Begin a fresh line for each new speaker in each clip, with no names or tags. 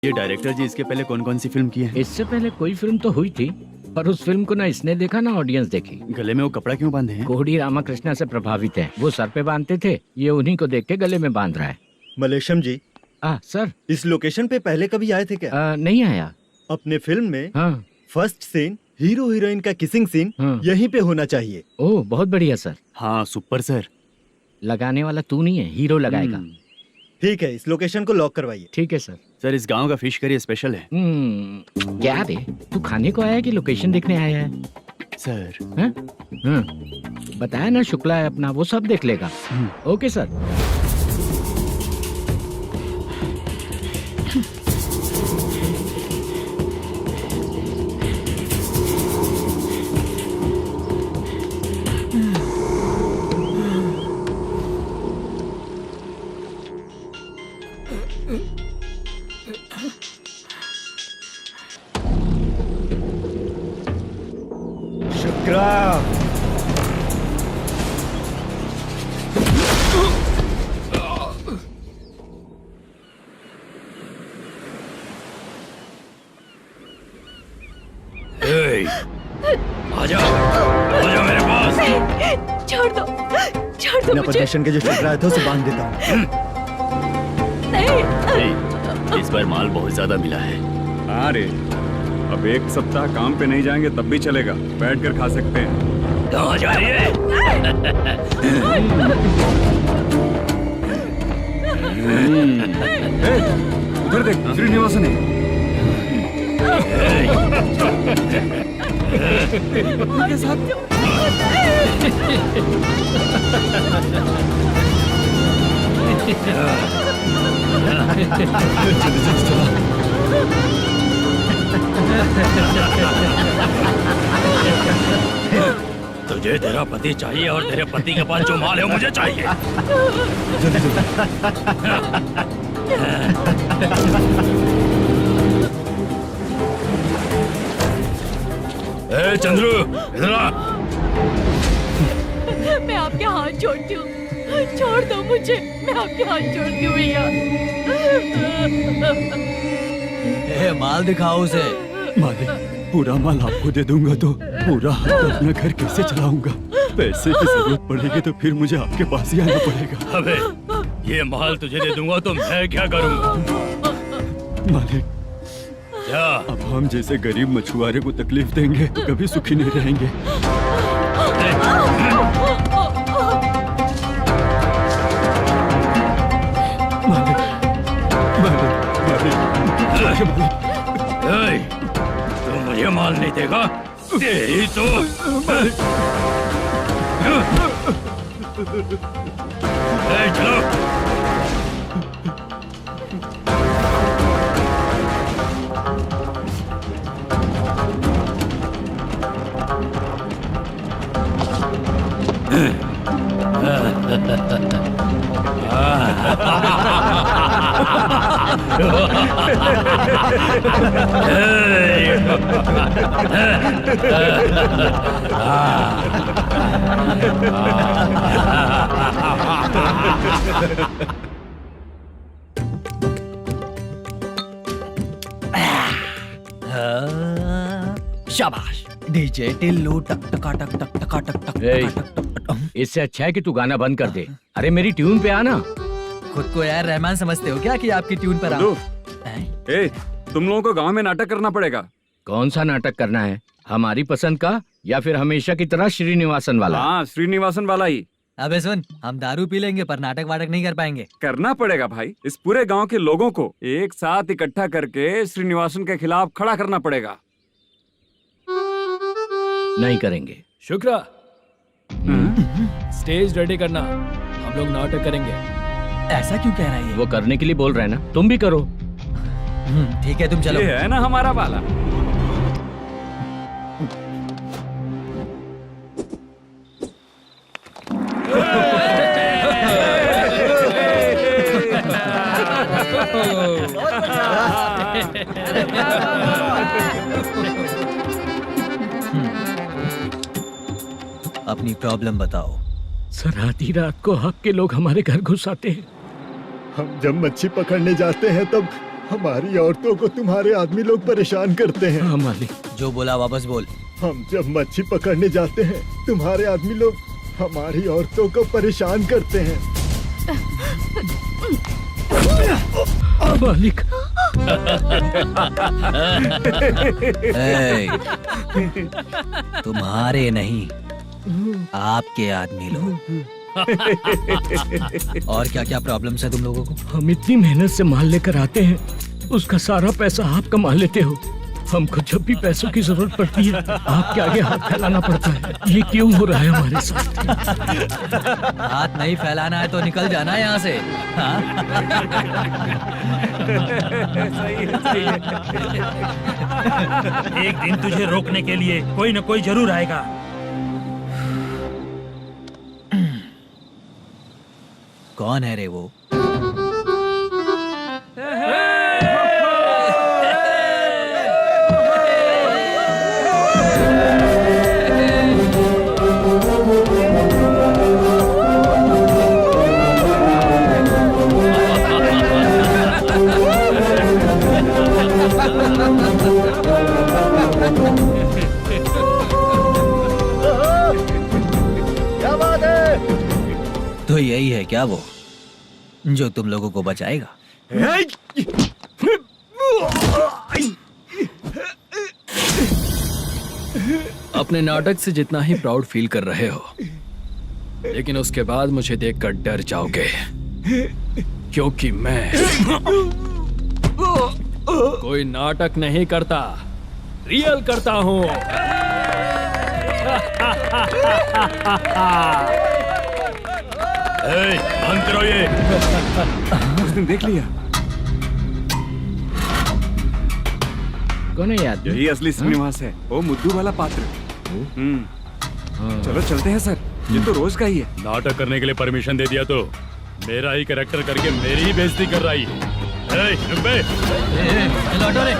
ये डायरेक्टर जी इसके पहले कौन कौन सी फिल्म की है?
इससे पहले कोई फिल्म तो हुई थी, पर उस फिल्म को ना इसने देखा ना ऑडियंस देखी।
गले में वो कपड़ा क्यों बांधे हैं?
कोहड़ी रामाकृष्णा से प्रभावित है। वो सर पे बांधते थे, ये उन्हीं को देख के गले में बांध रहा है।
मलेशम जी,
सर
इस लोकेशन पे पहले कभी आए थे क्या?
नहीं आया।
अपने फिल्म में
हाँ।
फर्स्ट सीन हीरो हीरोइन का किसिंग सीन
हाँ।
यहीं पे होना चाहिए।
ओह बहुत बढ़िया सर।
हाँ सुपर सर।
लगाने वाला तू नहीं है, हीरो लगाएगा।
ठीक है, इस लोकेशन को लॉक करवाइए।
ठीक है सर।
सर इस गांव का फिश करी स्पेशल है।
क्या रे, तू खाने को आया है कि लोकेशन देखने आया है?
सर
हाँ? हाँ। बताया ना शुक्ला है अपना, वो सब देख लेगा। Okay sir.
शुक्रा,
आजा मेरे पास।
छोड़ दो
बिना
मुझे।
परमिशन के जो शुक्रा है तो उसे बांध देता हूँ।
नहीं,
इस बार माल बहुत ज्यादा मिला है।
हाँ रे, अब एक सप्ताह काम पे नहीं जाएंगे तब भी चलेगा, बैठ कर खा सकते हैं।
कहाँ जा रही है?
उधर देख, श्रीनिवासन है।
उनके साथ
तुझे तेरा पति चाहिए और तेरे पति के पास जो माल है वो मुझे चाहिए। ए चंद्रू, इधर आ।
मैं आपके हाथ जोड़ती हूँ, छोड़ दो मुझे। मैं आपके हाथ जोड़ती हूँ भैया।
माल दिखाओ उसे।
मालिक, पूरा माल आपको दे दूंगा तो पूरा अपना घर कैसे चलाऊंगा? पैसे की जरूरत पड़ेगी तो फिर मुझे आपके पास ही आना पड़ेगा।
अबे ये माल तुझे दे दूंगा तो मैं क्या करूंगा?
मालिक,
क्या?
अब हम जैसे गरीब मछुआरे को तकलीफ देंगे तो कभी सुखी नहीं रहेंगे।
तू मुझे माल नहीं देगा? तेरी तो चलो।
शाबाश डीजे टिल्लू टक टका टक टक टका टक टक टका टक टक।
इससे अच्छा है कि तू गाना बंद कर दे। अरे मेरी ट्यून पे आना।
खुद को यार रहमान समझते हो क्या कि आपकी ट्यून पर आओ?
ए, तुम लोगों को गांव में नाटक करना पड़ेगा।
कौन सा नाटक करना है? हमारी पसंद का या फिर हमेशा की तरह श्रीनिवासन वाला?
हाँ, श्रीनिवासन वाला ही
अबे सुन, हम दारू पी लेंगे पर नाटक वाटक नहीं कर पाएंगे।
करना पड़ेगा भाई। इस पूरे गांव के लोगों को एक साथ इकट्ठा करके श्रीनिवासन के खिलाफ खड़ा करना पड़ेगा।
नहीं करेंगे।
शुक्रा, स्टेज रेडी करना, हम लोग नाटक करेंगे।
ऐसा क्यों कह रहा है ये?
वो करने के लिए बोल रहे हैं ना, तुम भी करो।
ठीक है, तुम चलो।
ये है ना हमारा वाला।
अपनी प्रॉब्लम बताओ।
सर आधी रात को आपके लोग हमारे घर घुस आते हैं।
हम जब मच्छी पकड़ने जाते हैं तब हमारी औरतों को तुम्हारे आदमी लोग परेशान करते हैं।
हाँ मालिक।
जो बोला वापस बोल।
हम जब मच्छी पकड़ने जाते हैं तुम्हारे आदमी लोग हमारी औरतों को परेशान करते हैं।
मालिक।
ए, तुम्हारे नहीं, आपके आदमी लोग। और क्या क्या प्रॉब्लम्स है तुम लोगों को?
हम इतनी मेहनत से माल लेकर आते हैं, उसका सारा पैसा आप कमा लेते हो। हमको जब भी पैसों की जरूरत पड़ती है आपके आगे हाथ फैलाना पड़ता है। ये क्यों हो रहा है हमारे साथ?
हाथ नहीं फैलाना है तो निकल जाना यहाँ से। हाँ?
एक दिन तुझे रोकने के लिए कोई न कोई जरूर आएगा।
कौन है रे वो?
क्या बात है?
तो यही है क्या वो जो तुम लोगों को बचाएगा?
अपने नाटक से जितना ही प्राउड फील कर रहे हो, लेकिन उसके बाद मुझे देखकर डर जाओगे, क्योंकि मैं कोई नाटक नहीं करता, रियल करता हूँ।
बंद करो ये।
उसने देख लिया।
कौन है याद?
यही असली श्रीनिवास है, वो मुद्दू वाला पात्र। चलो चलते हैं सर, ये तो रोज का ही है।
नाटक करने के लिए परमिशन दे दिया तो मेरा ही कैरेक्टर करके मेरी ही बेइज्जती कर रही है।
लौटो रे।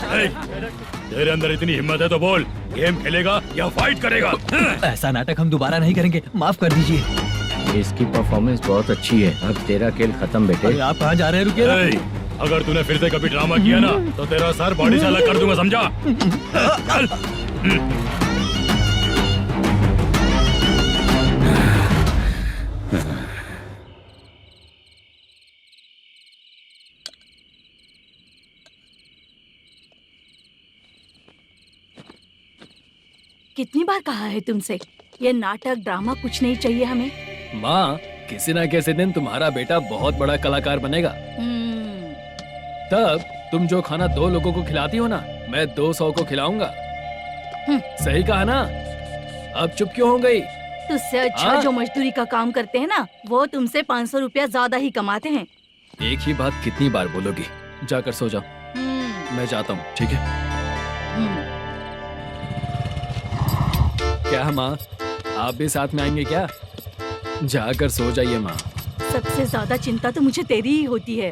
अरे,
तेरे अंदर इतनी हिम्मत है तो बोल, गेम खेलेगा या फाइट करेगा?
ऐसा नाटक हम दोबारा नहीं करेंगे, माफ कर दीजिए।
इसकी परफॉर्मेंस बहुत अच्छी है। अब तेरा खेल खत्म बेटे।
अरे आप कहाँ जा रहे हैं? रुकिए ना।
अगर तूने फिर से कभी ड्रामा किया ना तो तेरा सर बॉडी से अलग कर दूंगा, समझा? चल।
कितनी बार कहा है तुमसे, ये नाटक ड्रामा कुछ नहीं चाहिए हमें।
माँ, किसी ना किसी दिन तुम्हारा बेटा बहुत बड़ा कलाकार बनेगा। तब तुम जो खाना 2 लोगों को खिलाती हो ना, मैं 200 को खिलाऊंगा। सही कहा ना? अब चुप क्यों हो गई?
तुझसे अच्छा जो मजदूरी का काम करते हैं ना, वो तुमसे 500 रुपया ज्यादा ही कमाते हैं।
एक ही बात कितनी बार बोलोगी? जाकर सो जाओ। मैं जाता हूँ, ठीक है? क्या माँ, आप भी साथ में आएंगे क्या? जाकर सो जाइए माँ।
सबसे ज्यादा चिंता तो मुझे तेरी ही होती है।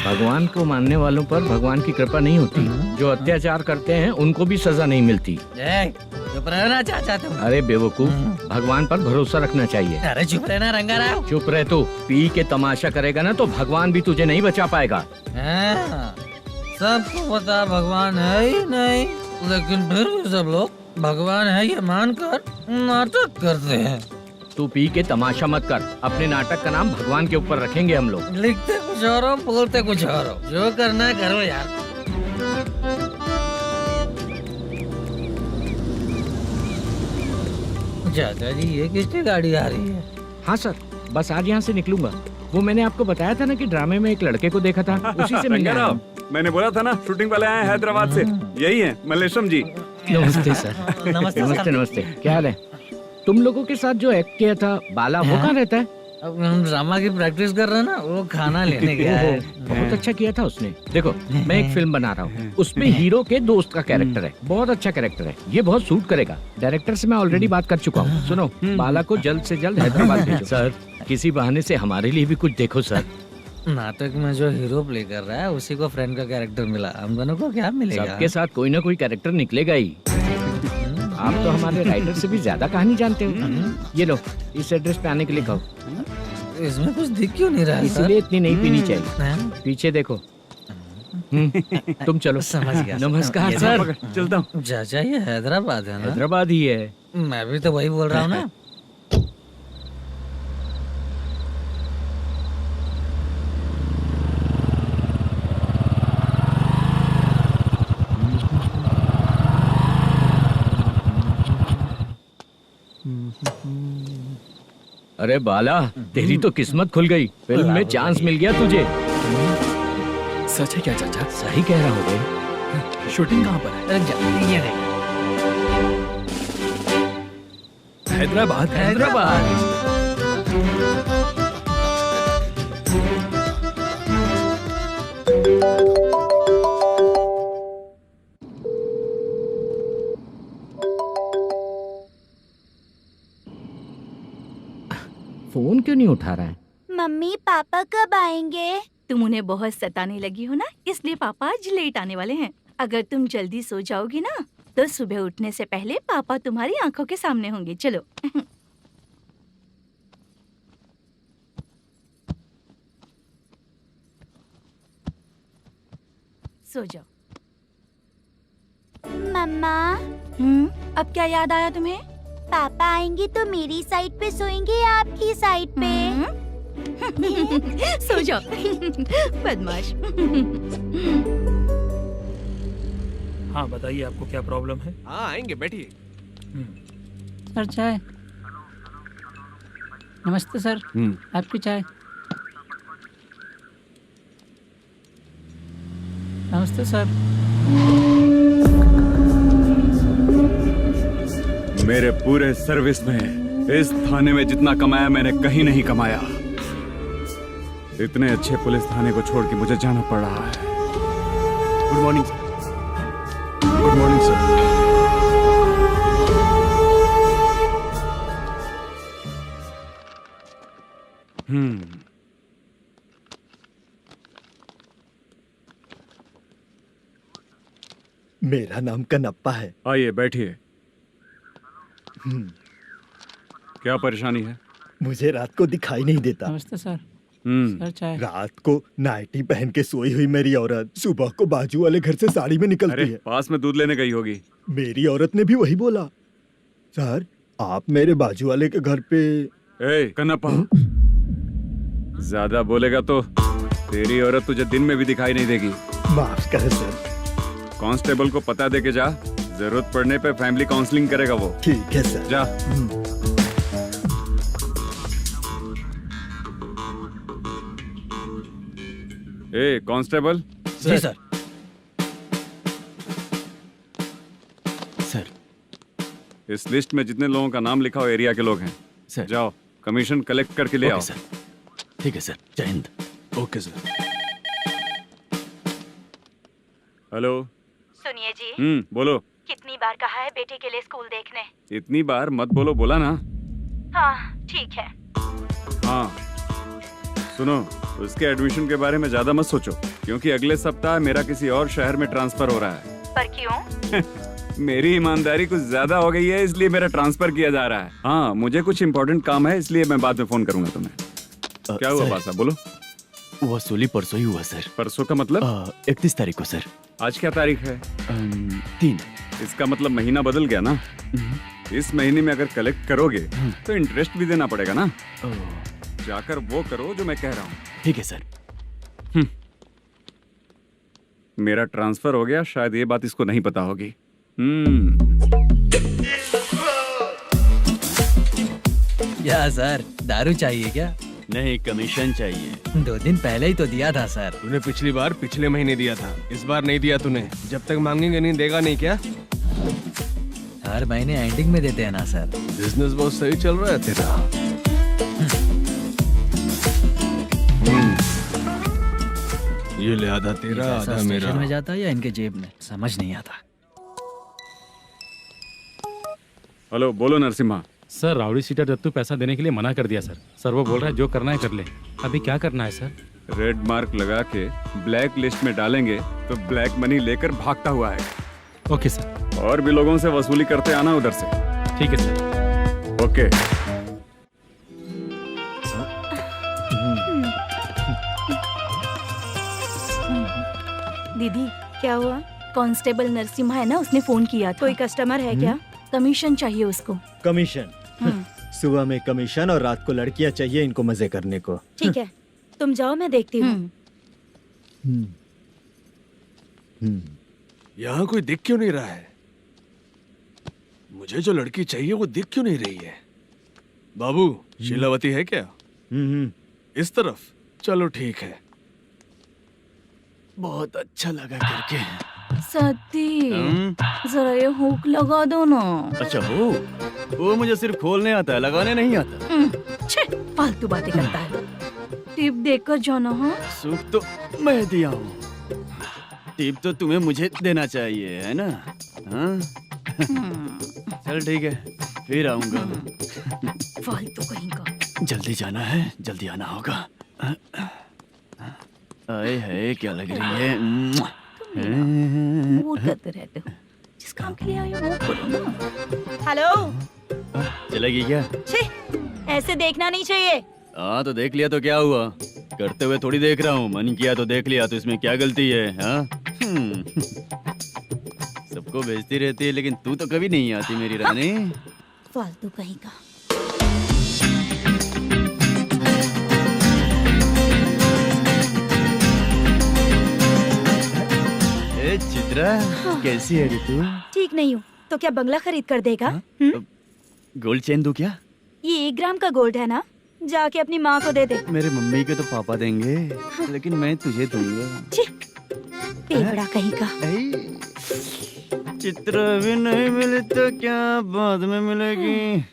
भगवान को मानने वालों पर भगवान की कृपा नहीं होती। जो अत्याचार करते हैं उनको भी सजा नहीं मिलती।
चुप रहना चाचा तुम।
अरे बेवकूफ, भगवान पर भरोसा रखना चाहिए।
अरे चुप रहना रंगाराव।
चुप रह तू। पी के तमाशा करेगा ना तो भगवान भी तुझे नहीं बचा पाएगा।
सबको पता भगवान है ही नहीं, लेकिन फिर भी सब लोग भगवान है ये मानकर नाटक करते हैं।
तू पी के तमाशा मत कर। अपने नाटक का नाम भगवान के ऊपर रखेंगे हम लोग।
लिखते कुछ और हो, बोलते कुछ और हो। जो करना है करो यार। चाचा जी, ये किसकी गाड़ी आ रही है?
हाँ सर, बस आज यहाँ से निकलूंगा। वो मैंने आपको बताया था ना कि ड्रामे में एक लड़के को देखा था, उसी से मिलने आया हूँ।
मैंने बोला था ना, शूटिंग वाले आए हैं हैदराबाद से। यही है मल्लेशम जी।
नमस्ते सर।
नमस्ते
नमस्ते नमस्ते। क्या हाल है? तुम लोगों के साथ जो एक्ट किया था बाला, वो कहाँ रहता है?
अब हम ड्रामा की प्रैक्टिस कर रहे हैं ना, वो खाना लेने गया है।
बहुत अच्छा किया था उसने। देखो, मैं एक फिल्म बना रहा हूँ, उसमें हीरो के दोस्त का कैरेक्टर है। बहुत अच्छा कैरेक्टर है, ये बहुत सूट करेगा। डायरेक्टर से मैं ऑलरेडी बात कर चुका हूँ। सुनो, बाला को जल्द से जल्द हैदराबाद भेजो। सर, किसी बहाने से हमारे लिए भी कुछ देखो सर।
नाटक में जो हीरो प्ले कर रहा है उसी को फ्रेंड का कैरेक्टर मिला, हम दोनों को क्या मिलेगा?
सबके साथ कोई ना कोई कैरेक्टर निकलेगा ही। आप तो हमारे राइटर से भी ज्यादा कहानी जानते हो। ये लो, इस एड्रेस पे आने के लिए कहो।
इसमें कुछ दिख क्यों नहीं रहा है, सर?
इसलिए इतनी नहीं पीनी चाहिए।
हैं?
पीछे देखो। तुम चलो।
समझ गया।
नमस्कार सर।
चलता हूँ।
चाचा ये हैदराबाद है ना?
हैदराबाद ही है।
मैं भी तो वही बोल रहा हूँ ना।
अरे बाला, तेरी तो किस्मत खुल गई। फिल्म में चांस मिल गया तुझे।
सच है क्या चाचा?
सही कह रहा हूँ बे।
शूटिंग कहाँ पर है?
अरे ये नहीं।
हैदराबाद।
हैदराबाद। फोन क्यों नहीं उठा रहा है?
मम्मी पापा कब आएंगे?
तुम उन्हें बहुत सताने लगी हो ना, इसलिए पापा आज लेट आने वाले हैं। अगर तुम जल्दी सो जाओगी ना तो सुबह उठने से पहले पापा तुम्हारी आंखों के सामने होंगे। चलो। सो जाओ।
मम्मा
अब क्या याद आया तुम्हें?
पापा आएंगे तो मेरी साइड पे सोएंगे या आपकी साइड पे?
सो जाओ। बदमाश।
हाँ बताइए, आपको क्या प्रॉब्लम है?
हाँ आएंगे, बैठिए।
सर चाय। नमस्ते सर, आपकी चाय। नमस्ते सर।
मेरे पूरे सर्विस में इस थाने में जितना कमाया मैंने कहीं नहीं कमाया। इतने अच्छे पुलिस थाने को छोड़ के मुझे जाना पड़ रहा है। Good morning sir. Good morning sir.
मेरा नाम कनप्पा है।
आइए बैठिए। क्या परेशानी है?
मुझे रात को दिखाई नहीं देता।
नमस्ते सर। सर चाय।
रात को नाइटी पहन के सोई हुई मेरी औरत सुबह को बाजू वाले घर से साड़ी में निकलती
अरे
है।
पास में दूध लेने गई होगी।
मेरी औरत ने भी वही बोला। सर, आप मेरे बाजू वाले के घर पे।
ए कन्नप्पा, ज्यादा बोलेगा तो तेरी औरत तुझे दिन में भी दिखाई नहीं देगी।
माफ करें सर।
कांस्टेबल को पता दे के जा, जरूरत पड़ने पे फैमिली काउंसलिंग करेगा वो।
ठीक है सर।
जा। ए कांस्टेबल।
जी सर।
सर, इस लिस्ट में जितने लोगों का नाम लिखा हो एरिया के लोग हैं
सर।
जाओ कमीशन कलेक्ट करके ले आओ।
सर ठीक है सर, जय हिंद। Okay sir.
हेलो।
सुनिए जी।
बोलो।
कितनी बार कहा है बेटे के लिए स्कूल देखने?
इतनी बार मत बोलो, बोला ना।
हाँ ठीक है।
हाँ सुनो, उसके एडमिशन के बारे में ज्यादा मत सोचो, क्योंकि अगले सप्ताह मेरा किसी और शहर में ट्रांसफर हो रहा है।
पर क्यों?
मेरी ईमानदारी कुछ ज्यादा हो गई है, इसलिए मेरा ट्रांसफर किया जा रहा है। हाँ मुझे कुछ इम्पोर्टेंट काम है, इसलिए मैं बाद में फोन करूंगा तुम्हें। क्या हुआ बासा, बोलो।
वसूली परसों ही हुआ सर।
परसों का मतलब?
31 तारीख को सर।
आज क्या तारीख है?
3।
इसका मतलब महीना बदल गया ना। इस महीने में अगर कलेक्ट करोगे तो इंटरेस्ट भी देना पड़ेगा ना। जाकर वो करो जो मैं कह रहा हूँ।
ठीक है सर।
मेरा ट्रांसफर हो गया, शायद ये बात इसको नहीं पता होगी।
क्या सर, दारू चाहिए क्या?
नहीं, कमीशन चाहिए।
2 दिन पहले ही तो दिया था सर।
तूने पिछली बार पिछले महीने दिया था, इस बार नहीं दिया तूने। जब तक मांगेंगे नहीं देगा नहीं क्या?
हर महीने एंडिंग में देते हैं ना सर।
बिजनेस बहुत सही चल रहा है तेरा। ये ले आधा तेरा, आधा मेरा।
में जाता है या इनके जेब में, समझ नहीं आता।
हेलो, बोलो Narasimha.
Sir rowdy seater Dattu पैसा देने के लिए मना कर दिया सर। सर वो बोल रहा है जो करना है कर ले। अभी क्या करना है सर?
रेड मार्क लगा के ब्लैक लिस्ट में डालेंगे तो ब्लैक मनी लेकर भागता हुआ आएगा।
Okay sir.
और भी लोगों से वसूली करते आना उधर से।
ठीक है सर।
ओके।
दीदी क्या हुआ? कांस्टेबल नरसिम्हा है ना, उसने फोन किया था। कोई कस्टमर है क्या? कमीशन चाहिए उसको।
कमीशन? सुबह में कमीशन और रात को लड़कियां चाहिए इनको मजे करने को।
ठीक है, तुम जाओ, मैं देखती हूँ।
यहाँ कोई दिख क्यों नहीं रहा है? मुझे जो लड़की चाहिए वो दिख क्यों नहीं रही है? बाबू, शीलावती है क्या? इस तरफ? चलो ठीक है।
बहुत अच्छा लगा करके।
सती, जरा ये हुक लगा दो ना।
अच्छा वो मुझे सिर्फ खोलने आता है, लगाने नहीं आता।
छे, फालतू बातें करता है। टिप देकर जाना। हाँ,
सुख तो मैं दिया हूँ, टिप तो तुम्हें मुझे देना चाहिए, है ना? हाँ? चल ठीक है, फिर आऊंगा।
फालतू कहीं का।
जल्दी जाना है, जल्दी आना होगा। आए है, क्या लग रही है?
मूड करते रहते हो। जिस काम के लिए आए हो वो करो ना।
हेलो,
चलेगी क्या?
छे, ऐसे देखना नहीं चाहिए।
हाँ तो देख लिया तो क्या हुआ? करते हुए थोड़ी देख रहा हूँ, मन किया तो देख लिया, तो इसमें क्या गलती है? हाँ? सबको भेजती रहती है लेकिन तू तो कभी नहीं आती मेरी रानी।
फालतू कहीं का।
ए चित्रा, कैसी है रे तू?
ठीक नहीं हूँ तो क्या बंगला खरीद कर देगा?
गोल्ड चेन दूं क्या?
ये 1 ग्राम का गोल्ड है ना, जाके अपनी माँ को दे दे।
मेरे मम्मी के तो पापा देंगे, लेकिन मैं तुझे दूंगा।
पेपड़ा कहीं का।
चित्रा भी नहीं मिली तो क्या बाद में मिलेगी?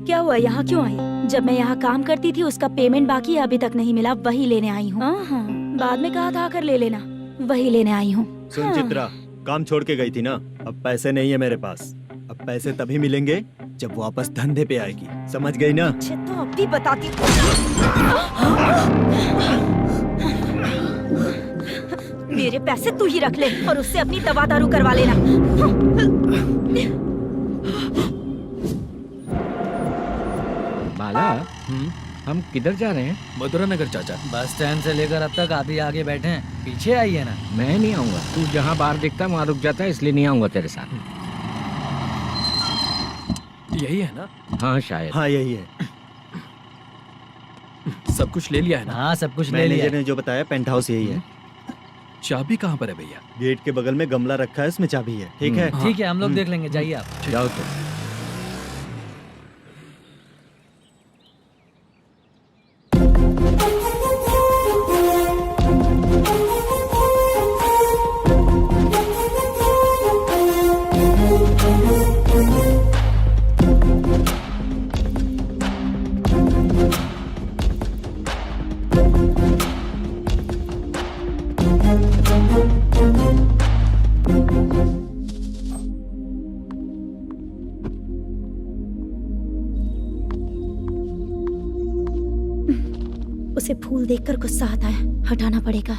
क्या हुआ, यहाँ क्यों आई? जब मैं यहाँ काम करती थी उसका पेमेंट बाकी अभी तक नहीं मिला, वही लेने आई हूँ। बाद में कहा था आकर ले लेना, वही लेने आई हूँ।
सुन चित्रा, काम छोड़ के गई थी ना, अब पैसे नहीं है मेरे पास। अब पैसे तभी मिलेंगे जब वापस धंधे पे आएगी, समझ गई ना?
अच्छा तो अब भी बताती। मेरे पैसे तू ही रख ले और उससे अपनी दवा दारू करवा लेना।
बाला, हम किधर जा रहे हैं?
मधुरा नगर चाचा।
बस स्टैंड से लेकर अब तक आप ही आगे बैठे हैं, पीछे आइए ना।
मैं नहीं आऊंगा, तू जहाँ बाहर दिखता है वहाँ रुक जाता है, इसलिए नहीं आऊंगा तेरे साथ।
यही है ना?
हाँ शायद।
हाँ यही है।
सब कुछ ले लिया है ना?
हाँ सब कुछ ले लिया।
मैनेजर ने जो बताया पेंट हाउस यही है।
चाबी कहाँ पर है भैया?
गेट के बगल में गमला रखा है, उसमें चाबी है। ठीक है?
ठीक है, हम लोग देख लेंगे, जाइए आप।
जाओ तो।
उसे फूल देखकर गुस्सा आता है, हटाना पड़ेगा।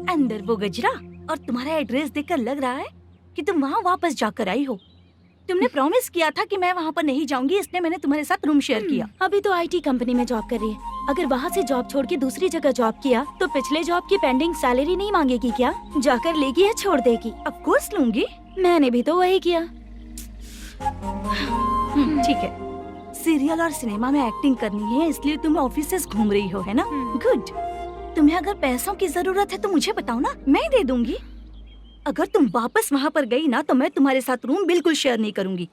अंदर वो गजरा और तुम्हारा एड्रेस देखकर लग रहा है कि तुम वहाँ वापस जाकर आई हो। तुमने प्रॉमिस किया था कि मैं वहाँ पर नहीं जाऊंगी, इसलिए मैंने तुम्हारे साथ रूम शेयर किया।
अभी तो आईटी कंपनी में जॉब कर रही है। अगर वहाँ से जॉब छोड़ के दूसरी जगह जॉब किया तो पिछले जॉब की पेंडिंग सैलरी नहीं मांगेगी क्या? जाकर लेगी या छोड़ देगी?
ऑफ कोर्स लूंगी।
मैंने भी तो वही किया।
ठीक है, सीरियल और सिनेमा में एक्टिंग करनी है, इसलिए तुम ऑफिसेस घूम रही हो, है ना? गुड। तुम्हें अगर पैसों की जरूरत है तो मुझे बताओ ना, मैं दे दूंगी। अगर तुम वापस वहाँ पर गई ना तो मैं तुम्हारे साथ रूम बिल्कुल शेयर नहीं करूंगी।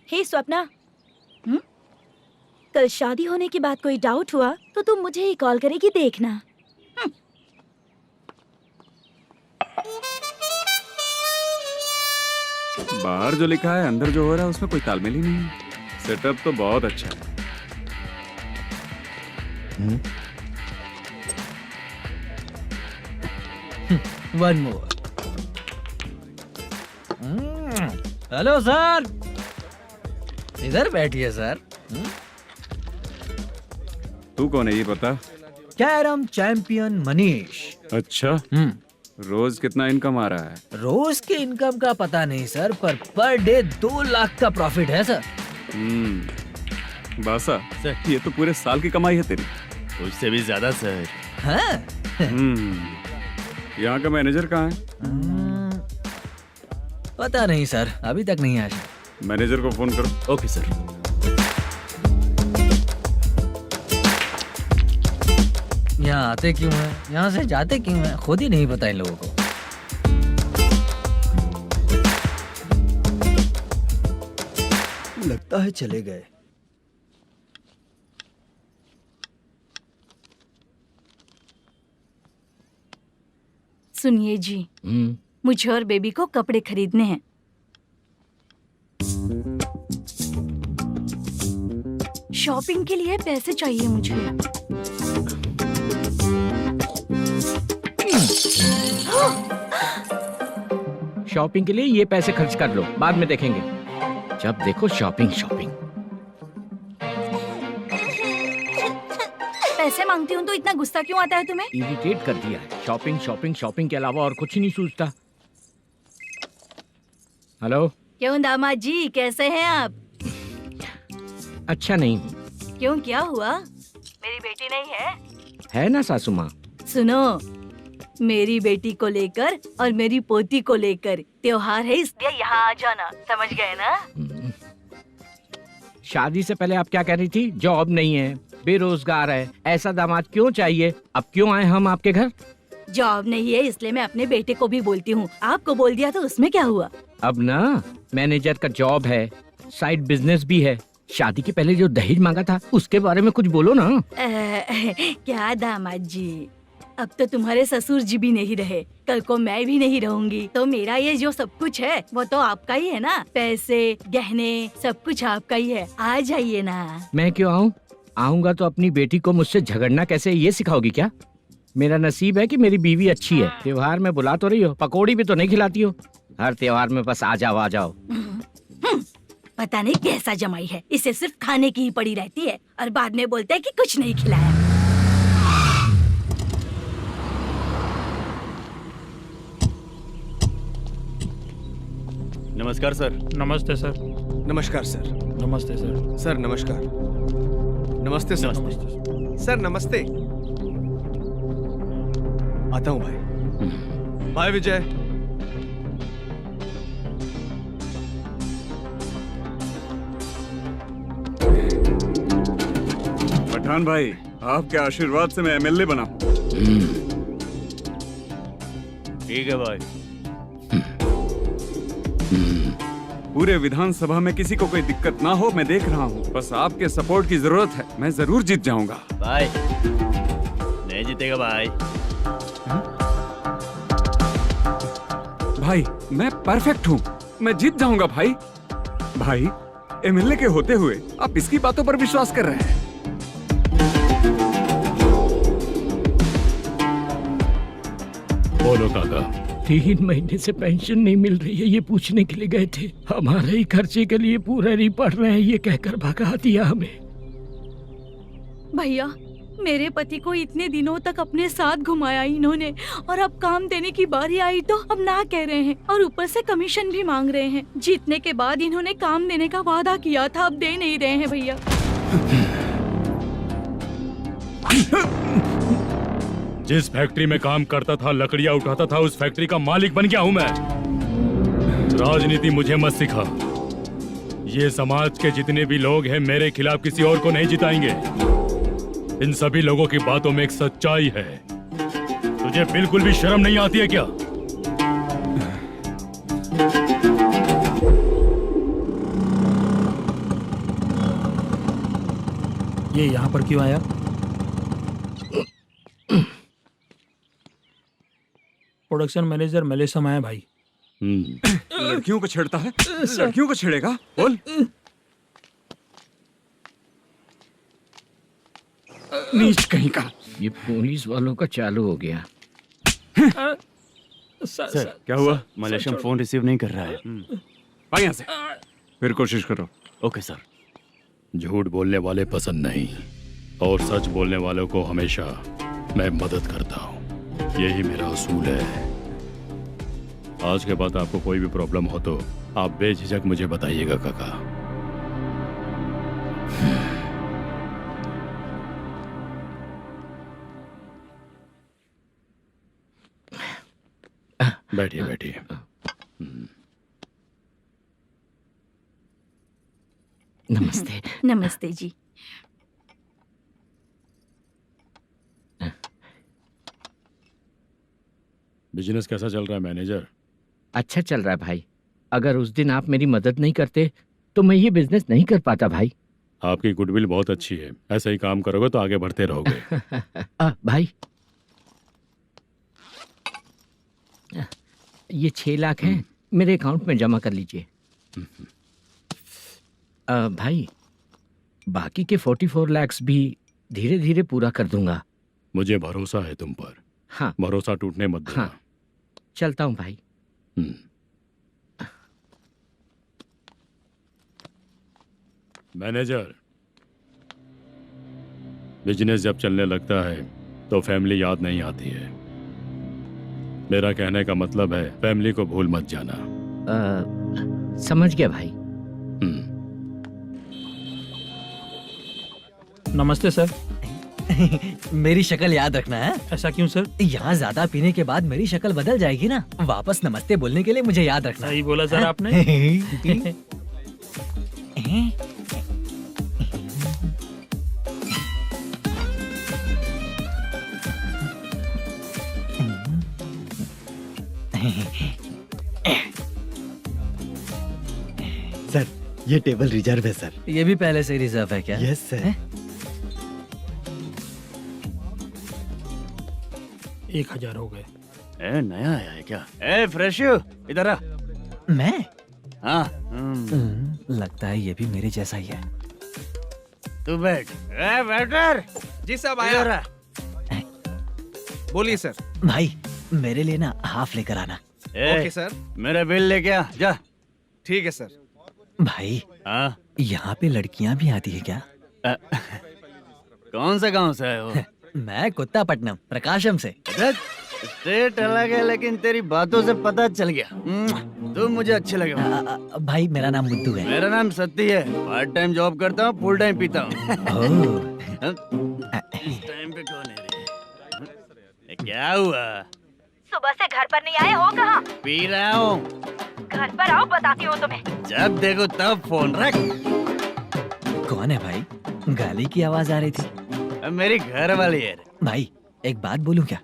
हे स्वप्ना, कल शादी होने के बाद कोई डाउट हुआ तो तुम मुझे ही कॉल करेगी, देखना।
बाहर जो लिखा है अंदर जो हो रहा है उसमें कोई तालमेल ही नहीं है। सेटअप तो बहुत अच्छा है।
One more. हेलो सर, इधर बैठिए सर।
तू कौन है ये बता?
Carrom champion Manish.
अच्छा, रोज कितना इनकम आ रहा है?
रोज के इनकम का पता नहीं सर, पर डे 2 लाख का प्रॉफिट है सर।
बासा सर, ये तो पूरे साल की कमाई है तेरी।
उससे भी ज्यादा सर।
हाँ?
यहाँ का मैनेजर कहाँ है?
पता नहीं सर, अभी तक नहीं आया।
मैनेजर को फोन करो।
Okay sir.
यहाँ आते क्यों हैं, यहाँ से जाते क्यों हैं, खुद ही नहीं पता इन लोगों को।
लगता है चले गए।
सुनिए जी, मुझे और बेबी को कपड़े खरीदने हैं। शॉपिंग के लिए पैसे चाहिए मुझे।
शॉपिंग के लिए ये पैसे खर्च कर लो, बाद में देखेंगे। जब देखो शॉपिंग शॉपिंग।
पैसे मांगती हूँ तो इतना गुस्सा क्यों आता है तुम्हें?
इरिटेट कर दिया है। शॉपिंग शॉपिंग शॉपिंग के अलावा और कुछ नहीं सूझता। हेलो।
क्यों दामाद जी, कैसे हैं आप?
अच्छा नहीं हूँ।
क्यों, क्या हुआ? मेरी बेटी नहीं है?
है ना सासू माँ।
सुनो, मेरी बेटी को लेकर और मेरी पोती को लेकर त्योहार है, इसलिए यहाँ आ जाना, समझ गए ना?
शादी से पहले आप क्या कह रही थी? जॉब नहीं है, बेरोजगार है, ऐसा दामाद क्यों चाहिए? अब क्यों आए हम आपके घर?
जॉब नहीं है इसलिए मैं अपने बेटे को भी बोलती हूँ। आपको बोल दिया तो उसमें क्या हुआ?
अब ना मैनेजर का जॉब है, साइड बिजनेस भी है। शादी के पहले जो दहेज मांगा था उसके बारे में कुछ बोलो ना।
क्या दामाद जी, अब तो तुम्हारे ससुर जी भी नहीं रहे, कल को मैं भी नहीं रहूंगी, तो मेरा ये जो सब कुछ है वो तो आपका ही है ना। पैसे, गहने, सब कुछ आपका ही है। आ जाइए ना।
मैं क्यों आऊँ? आऊंगा तो अपनी बेटी को मुझसे झगड़ना कैसे ये सिखाओगी क्या? मेरा नसीब है कि मेरी बीवी अच्छी है। त्योहार में बुला तो रही हो, पकौड़ी भी तो नहीं खिलाती हो। हर त्योहार में बस आ जाओ आ जाओ।
पता नहीं कैसा जमाई है, इसे सिर्फ खाने की ही पड़ी रहती है और बाद में बोलते है कि कुछ नहीं खिलाया।
नमस्कार सर।
नमस्ते सर।
नमस्कार सर।
नमस्ते सर।
सर नमस्कार। नमस्ते सर। सर नमस्ते। आता हूँ भाई। बाय विजय।
पठान भाई, आपके आशीर्वाद से मैं एमएलए बना।
ठीक है भाई।
पूरे विधानसभा में किसी को कोई दिक्कत ना हो, मैं देख रहा हूँ। बस आपके सपोर्ट की जरूरत है, मैं जरूर जीत जाऊंगा।
भाई नहीं जीतेगा भाई।
भाई मैं परफेक्ट हूँ, मैं जीत जाऊंगा भाई। भाई एमएलए के होते हुए आप इसकी बातों पर विश्वास कर रहे हैं?
बोलो काका।
3 महीने से पेंशन नहीं मिल रही है, ये पूछने के लिए गए थे। हमारे ही खर्चे के लिए पूरा नहीं पड़ रहे हैं, ये कहकर भगा दिया हमें।
भैया, मेरे पति को इतने दिनों तक अपने साथ घुमाया इन्होंने, और अब काम देने की बारी आई तो अब ना कह रहे हैं, और ऊपर से कमीशन भी मांग रहे हैं। जीतने के बाद इन्होंने काम देने का वादा किया था, अब दे नहीं रहे हैं भैया।
जिस फैक्ट्री में काम करता था, लकड़ियां उठाता था, उस फैक्ट्री का मालिक बन गया हूं मैं। राजनीति मुझे मत सिखा। ये समाज के जितने भी लोग हैं मेरे खिलाफ किसी और को नहीं जिताएंगे। इन सभी लोगों की बातों में एक सच्चाई है। तुझे बिल्कुल भी शर्म नहीं आती है क्या?
ये यहाँ पर क्यों आया? प्रोडक्शन मैनेजर मलेशम आया भाई।
लड़कियों को छेड़ता है, लड़कियों को छेड़ेगा? बोल।
नीच कहीं का। ये पुलिस वालों का चालू हो गया।
सर क्या हुआ? मलेशियन फोन रिसीव नहीं कर रहा है।
आ यहाँ से। फिर कोशिश करो।
Okay sir.
झूठ बोलने वाले पसंद नहीं और सच बोलने वालों को हमेशा मैं मदद करता हूँ। यही मेरा असूल है। आज के बाद आपको कोई भी प्रॉब्लम हो तो आप बेझिझक मुझे बताइएगा काका। बैठिए बैठिए।
नमस्ते। नमस्ते जी।
बिजनेस कैसा चल रहा है मैनेजर?
अच्छा चल रहा है भाई। अगर उस दिन आप मेरी मदद नहीं करते तो मैं ये बिजनेस नहीं कर पाता भाई।
आपकी गुडविल बहुत अच्छी है। ऐसा ही काम करोगे तो आगे बढ़ते रहोगे।
भाई ये 6 लाख हैं, मेरे अकाउंट में जमा कर लीजिए। भाई बाकी के 44 लाख भी धीरे धीरे पूरा कर दूंगा।
मुझे भरोसा है तुम पर।
हाँ।
भरोसा टूटने मत देना।
हाँ। चलता हूँ भाई।
मैनेजर, बिजनेस जब चलने लगता है तो फैमिली याद नहीं आती है। मेरा कहने का मतलब है फैमिली को भूल मत जाना।
समझ गया भाई।
नमस्ते सर।
मेरी शक्ल याद रखना है।
ऐसा क्यों सर?
यहाँ ज्यादा पीने के बाद मेरी शक्ल बदल जाएगी ना। वापस नमस्ते बोलने के लिए मुझे याद रखना।
सही बोला सर आपने।
सर ये टेबल रिजर्व है सर।
ये भी पहले से रिजर्व है क्या?
Yes sir.
1000 हो गए।
नया आया है क्या? फ्रेशो इधर आ।
मैं?
हाँ।
लगता है ये भी मेरे जैसा ही है।
तू बैठ। वेटर।
जी साहब आया। बोलिए सर।
भाई मेरे लिए ना हाफ लेकर आना।
Okay sir.
मेरा बिल लेके आ जा।
ठीक है सर।
भाई
हाँ
यहाँ पे लड़कियाँ भी आती है क्या?
कौन सा गांव से है वो?
मैं कुत्तापट्टनम प्रकाशम से।
स्टेट अलग है लेकिन तेरी बातों से पता चल गया तुम मुझे अच्छे लगे।
भाई मेरा नाम मुद्दू है।
मेरा नाम सत्ती है। पार्ट टाइम जॉब करता हूँ, फुल टाइम पीता हूँ। टाइम पे कौन है रे? क्या हुआ?
सुबह से घर पर नहीं आए हो? कहाँ?
पी रहा हूँ।
घर पर आओ, बताती हूँ तुम्हें।
जब देखो तब फोन रख।
कौन है भाई? गाली की आवाज आ रही थी।
मेरी घर वाली है।
भाई एक बात बोलूं क्या?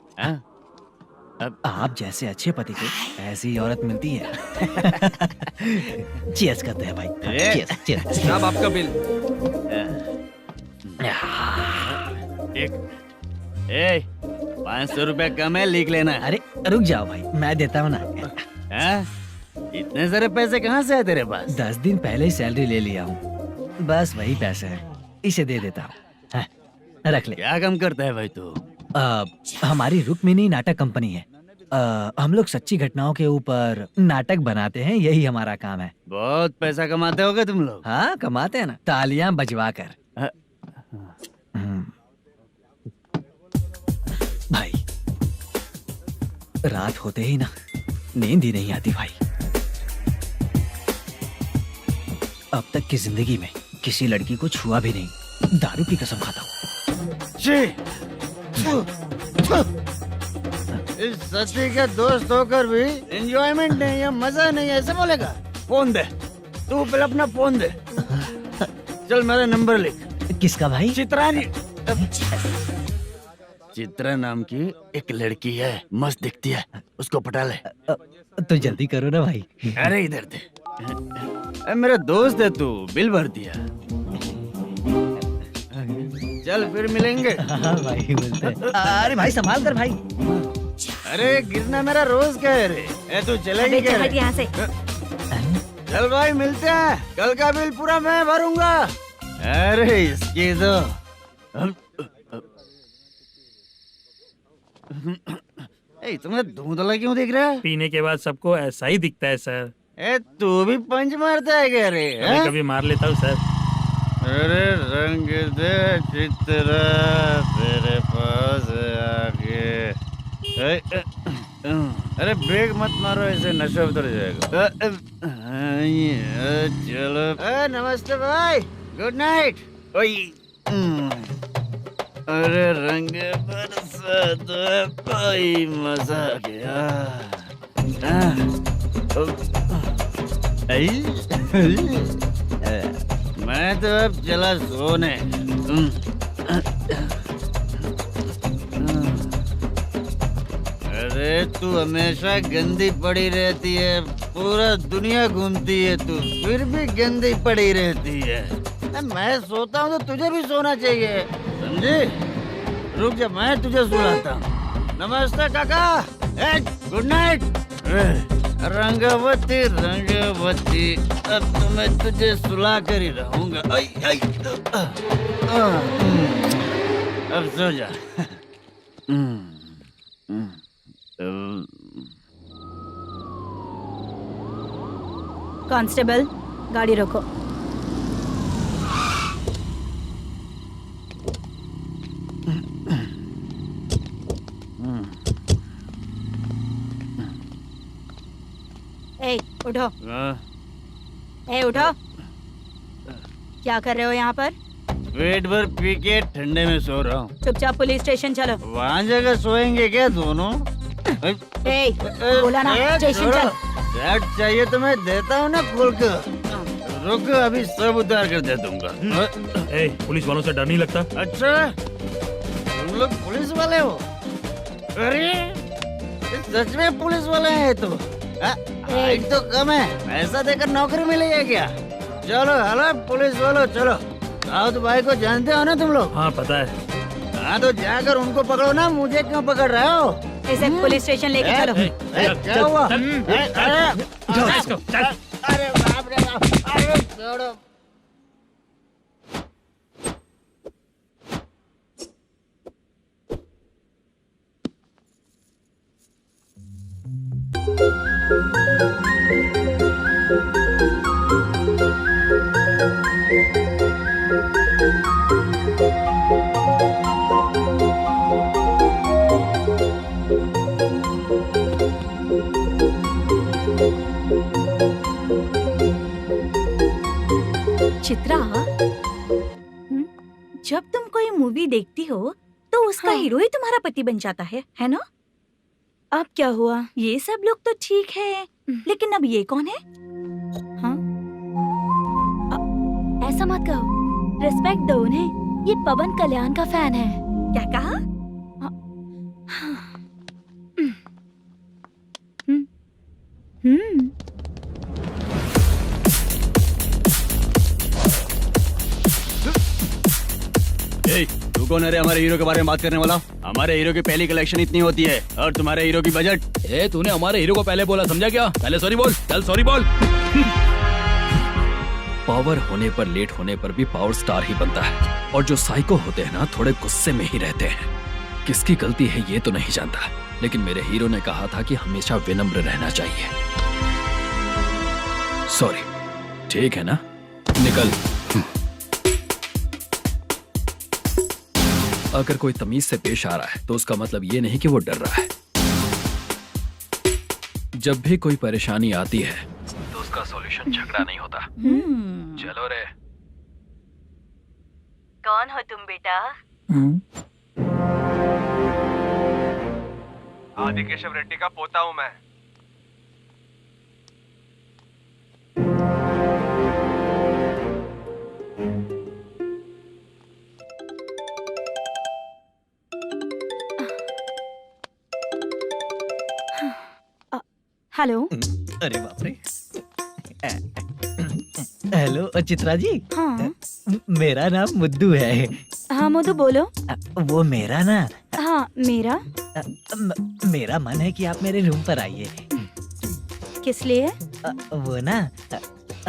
अब
आप जैसे अच्छे पति को ऐसी औरत मिलती है। चीयर्स करते हैं भाई। Cheers cheers.
साहब आपका बिल।
एक 500 रुपया कम है, लिख लेना।
अरे रुक जाओ भाई, मैं देता हूँ ना।
इतने सारे पैसे कहाँ से है तेरे पास?
10 दिन पहले ही सैलरी ले लिया हूँ, बस वही पैसे हैं, इसे दे देता हूँ। रख ले।
क्या काम करता है भाई तू?
हमारी रुक्मिनी नाटक कंपनी है। हम लोग सच्ची घटनाओं के ऊपर नाटक बनाते हैं, यही हमारा काम है।
बहुत पैसा कमाते होगे तुम लोग।
हाँ कमाते हैं ना, तालियां बजवा कर। भाई रात होते ही ना नींद ही नहीं आती भाई। अब तक की जिंदगी में किसी लड़की को छुआ भी नहीं, दारू की कसम खाता हूँ।
इस सच्ची का दोस्त होकर भी एंजॉयमेंट नहीं है, मजा नहीं है, ऐसे बोलेगा? फोन दे, तू पहले अपना फोन दे। चल मेरा नंबर लिख।
किसका भाई?
चित्रानी। चित्रा नाम की एक लड़की है, मस्त दिखती है, उसको पटा ले।
तो जल्दी करो ना भाई।
अरे इधर दे। मेरा दोस्त है तू, बिल भर दिया। चल फिर मिलेंगे।
हाँ भाई मिलते हैं। अरे भाई संभाल कर भाई।
अरे गिरना मेरा रोज का है रे। ए तू चलेगी
अबे
क्या
चल
रे?
हट यहाँ से।
चल भाई मिलते हैं, कल का बिल पूरा मैं भरूंगा। अरे इसकी तो ए तुम्हें धुंधला क्यों दिख रहा है?
पीने के बाद सबको ऐसा ही दिखता है सर।
ए तू भी पंच मारता है क्या रे?
कभी कभी मार लेता हूँ सर।
अरे रंग दे चित्रा तेरे पास आके। अरे ब्रेक मत मारो, ऐसे नशा उतर जाएगा। चलो नमस्ते भाई, गुड नाइट। अरे रंग बरसात भाई, मजा आ गया। मैं तो अब चला सोने। अरे तू हमेशा गंदी पड़ी रहती है, पूरा दुनिया घूमती है तू, फिर भी गंदी पड़ी रहती है। मैं सोता हूँ तो तुझे भी सोना चाहिए, समझे? रुक जा, मैं तुझे सुलाता हूँ। नमस्ते काका, गुड नाइट। रंगवती रंगवती, अब तो मैं तुझे सुला कर ही रहूंगा। अब सो जा।
कांस्टेबल, गाड़ी रोको। ए, उठो। ए, उठो। क्या कर रहे हो यहाँ पर?
पेट भर पी के ठंडे में सो रहा हूँ।
चुपचाप पुलिस स्टेशन चलो।
वहाँ जगह सोएंगे क्या दोनों?
ए, बोला ना, स्टेशन चल।
शर्ट चाहिए तो मैं देता हूँ ना खोल कर। रुक, अभी सब उतार कर दे दूंगा।
ए, पुलिस वालों से डर नहीं लगता?
अच्छा, तुम लोग पुलिस वाले हो? अरे सच में पुलिस वाले हैं तो? हाइट तो कम है, पैसा देकर नौकरी मिलेगी क्या? चलो हेलो पुलिस वालों, चलो। राउत भाई को जानते हो ना तुम लोग?
हाँ पता है।
हाँ तो जाकर उनको पकड़ो ना, मुझे क्यों पकड़ रहे हो?
इसे पुलिस स्टेशन लेके चलो।
क्या हुआ? अरे बाप रे बाप, अरे छोड़ो।
चित्रा, जब तुम कोई मूवी देखती हो तो उसका
हाँ।
हीरो ही तुम्हारा पति बन जाता है ना?
अब क्या हुआ?
ये सब लोग तो ठीक है, लेकिन अब ये कौन है?
हाँ? ऐसा मत कहो, रिस्पेक्ट दो उन्हें। ये पवन कल्याण का फैन है।
क्या कहा?
तू कौन है रे हमारे हीरो के बारे में बात करने वाला? हमारे हीरो की पहली कलेक्शन इतनी होती है और तुम्हारे हीरो की बजट।
तूने हमारे हीरो को पहले बोला, समझा क्या? पहले सॉरी बोल, चल सॉरी बोल। पावर होने पर, लेट होने पर भी पावर स्टार ही बनता है। और जो साइको होते हैं ना, थोड़े गुस्से में ही रहते हैं। किसकी गलती है ये तो नहीं जानता, लेकिन मेरे हीरो ने कहा था कि हमेशा विनम्र रहना चाहिए। सॉरी, ठीक है ना? निकल। अगर कोई तमीज से पेश आ रहा है तो उसका मतलब ये नहीं कि वो डर रहा है। जब भी कोई परेशानी आती है तो उसका सॉल्यूशन झगड़ा नहीं होता। चलो रे।
कौन हो तुम बेटा?
आदि केशव रेड्डी का पोता हूँ मैं।
हेलो।
अरे बाप रे। हेलो चित्रा जी।
हाँ।
मेरा नाम मुद्दू है।
हाँ मोदू बोलो।
वो मेरा ना
हाँ मेरा।
मेरा मन है कि आप मेरे रूम पर आइए।
किस लिए?
वो ना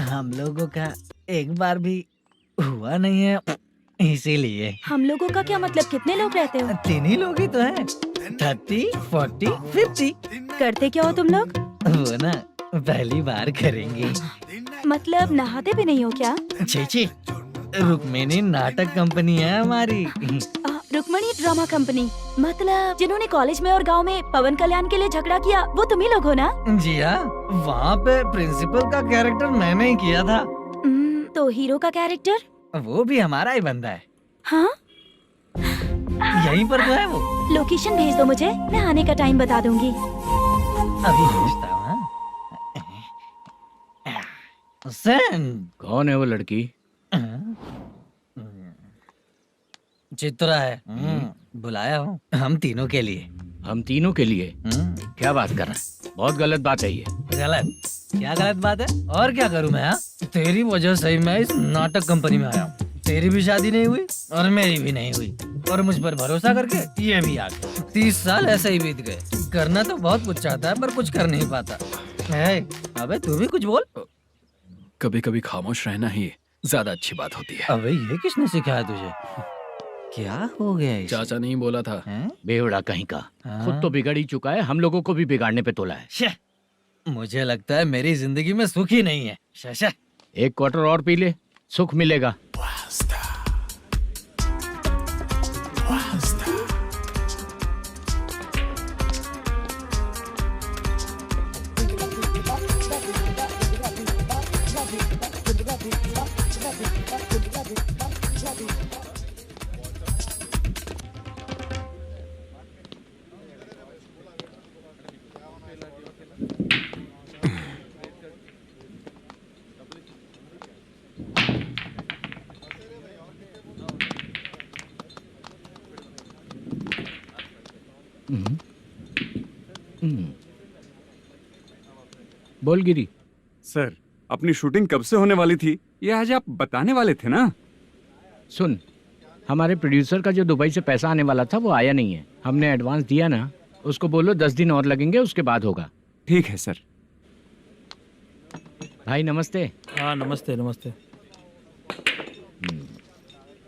हम लोगों का एक बार भी हुआ नहीं है, इसीलिए।
हम लोगों का क्या मतलब? कितने लोग रहते हो?
3 ही लोग ही तो हैं। 30, 40, 50।
करते क्या हो तुम लोग?
वो ना पहली बार करेंगे।
मतलब नहाते भी नहीं हो क्या?
छी, रुक्मिणी नाटक कंपनी है हमारी।
Rukmani drama company? मतलब जिन्होंने कॉलेज में और गांव में पवन कल्याण के लिए झगड़ा किया वो तुम ही लोग हो ना?
जी हाँ, वहाँ पे प्रिंसिपल का कैरेक्टर मैंने ही किया था।
तो हीरो का कैरेक्टर?
वो भी हमारा ही बंदा है।
हाँ?
यहीं पर तो है वो।
लोकेशन भेज दो मुझे, मैं आने का टाइम बता दूंगी।
अभी भेजता हूँ।
कौन है वो लड़की?
चित्रा है। बुलाया हूँ हम तीनों के लिए।
हम तीनों के लिए? क्या बात कर रहा है? बहुत गलत बात है ये।
गलत? क्या गलत बात है? और क्या करूँ मैं? तेरी वजह से मैं इस नाटक कंपनी में आया हूँ। तेरी भी शादी नहीं हुई और मेरी भी नहीं हुई, और मुझ पर भरोसा करके ये भी आ गया। 30 साल ऐसे ही बीत गए। करना तो बहुत कुछ चाहता है पर कुछ कर नहीं पाता। अबे तू भी कुछ बोल।
कभी कभी खामोश रहना ही ज्यादा अच्छी बात होती है।
अबे ये किसने सिखाया तुझे? क्या हो गया इसे?
चाचा नहीं बोला था।
बेवड़ा कहीं का। खुद तो बिगड़ ही चुका है, हम लोगों को भी बिगाड़ने पे तोला है।
मुझे लगता है मेरी जिंदगी में सुख ही नहीं है। शशा,
1 क्वार्टर और पी ले, सुख मिलेगा। बोल गिरी।
सर, अपनी शूटिंग कब से होने वाली थी ये आज आप बताने वाले थे ना?
सुन, हमारे प्रोड्यूसर का जो दुबई से पैसा आने वाला था वो आया नहीं है। हमने एडवांस दिया ना, उसको बोलो 10 दिन और लगेंगे, उसके बाद होगा।
ठीक है सर।
भाई नमस्ते।
हाँ नमस्ते नमस्ते।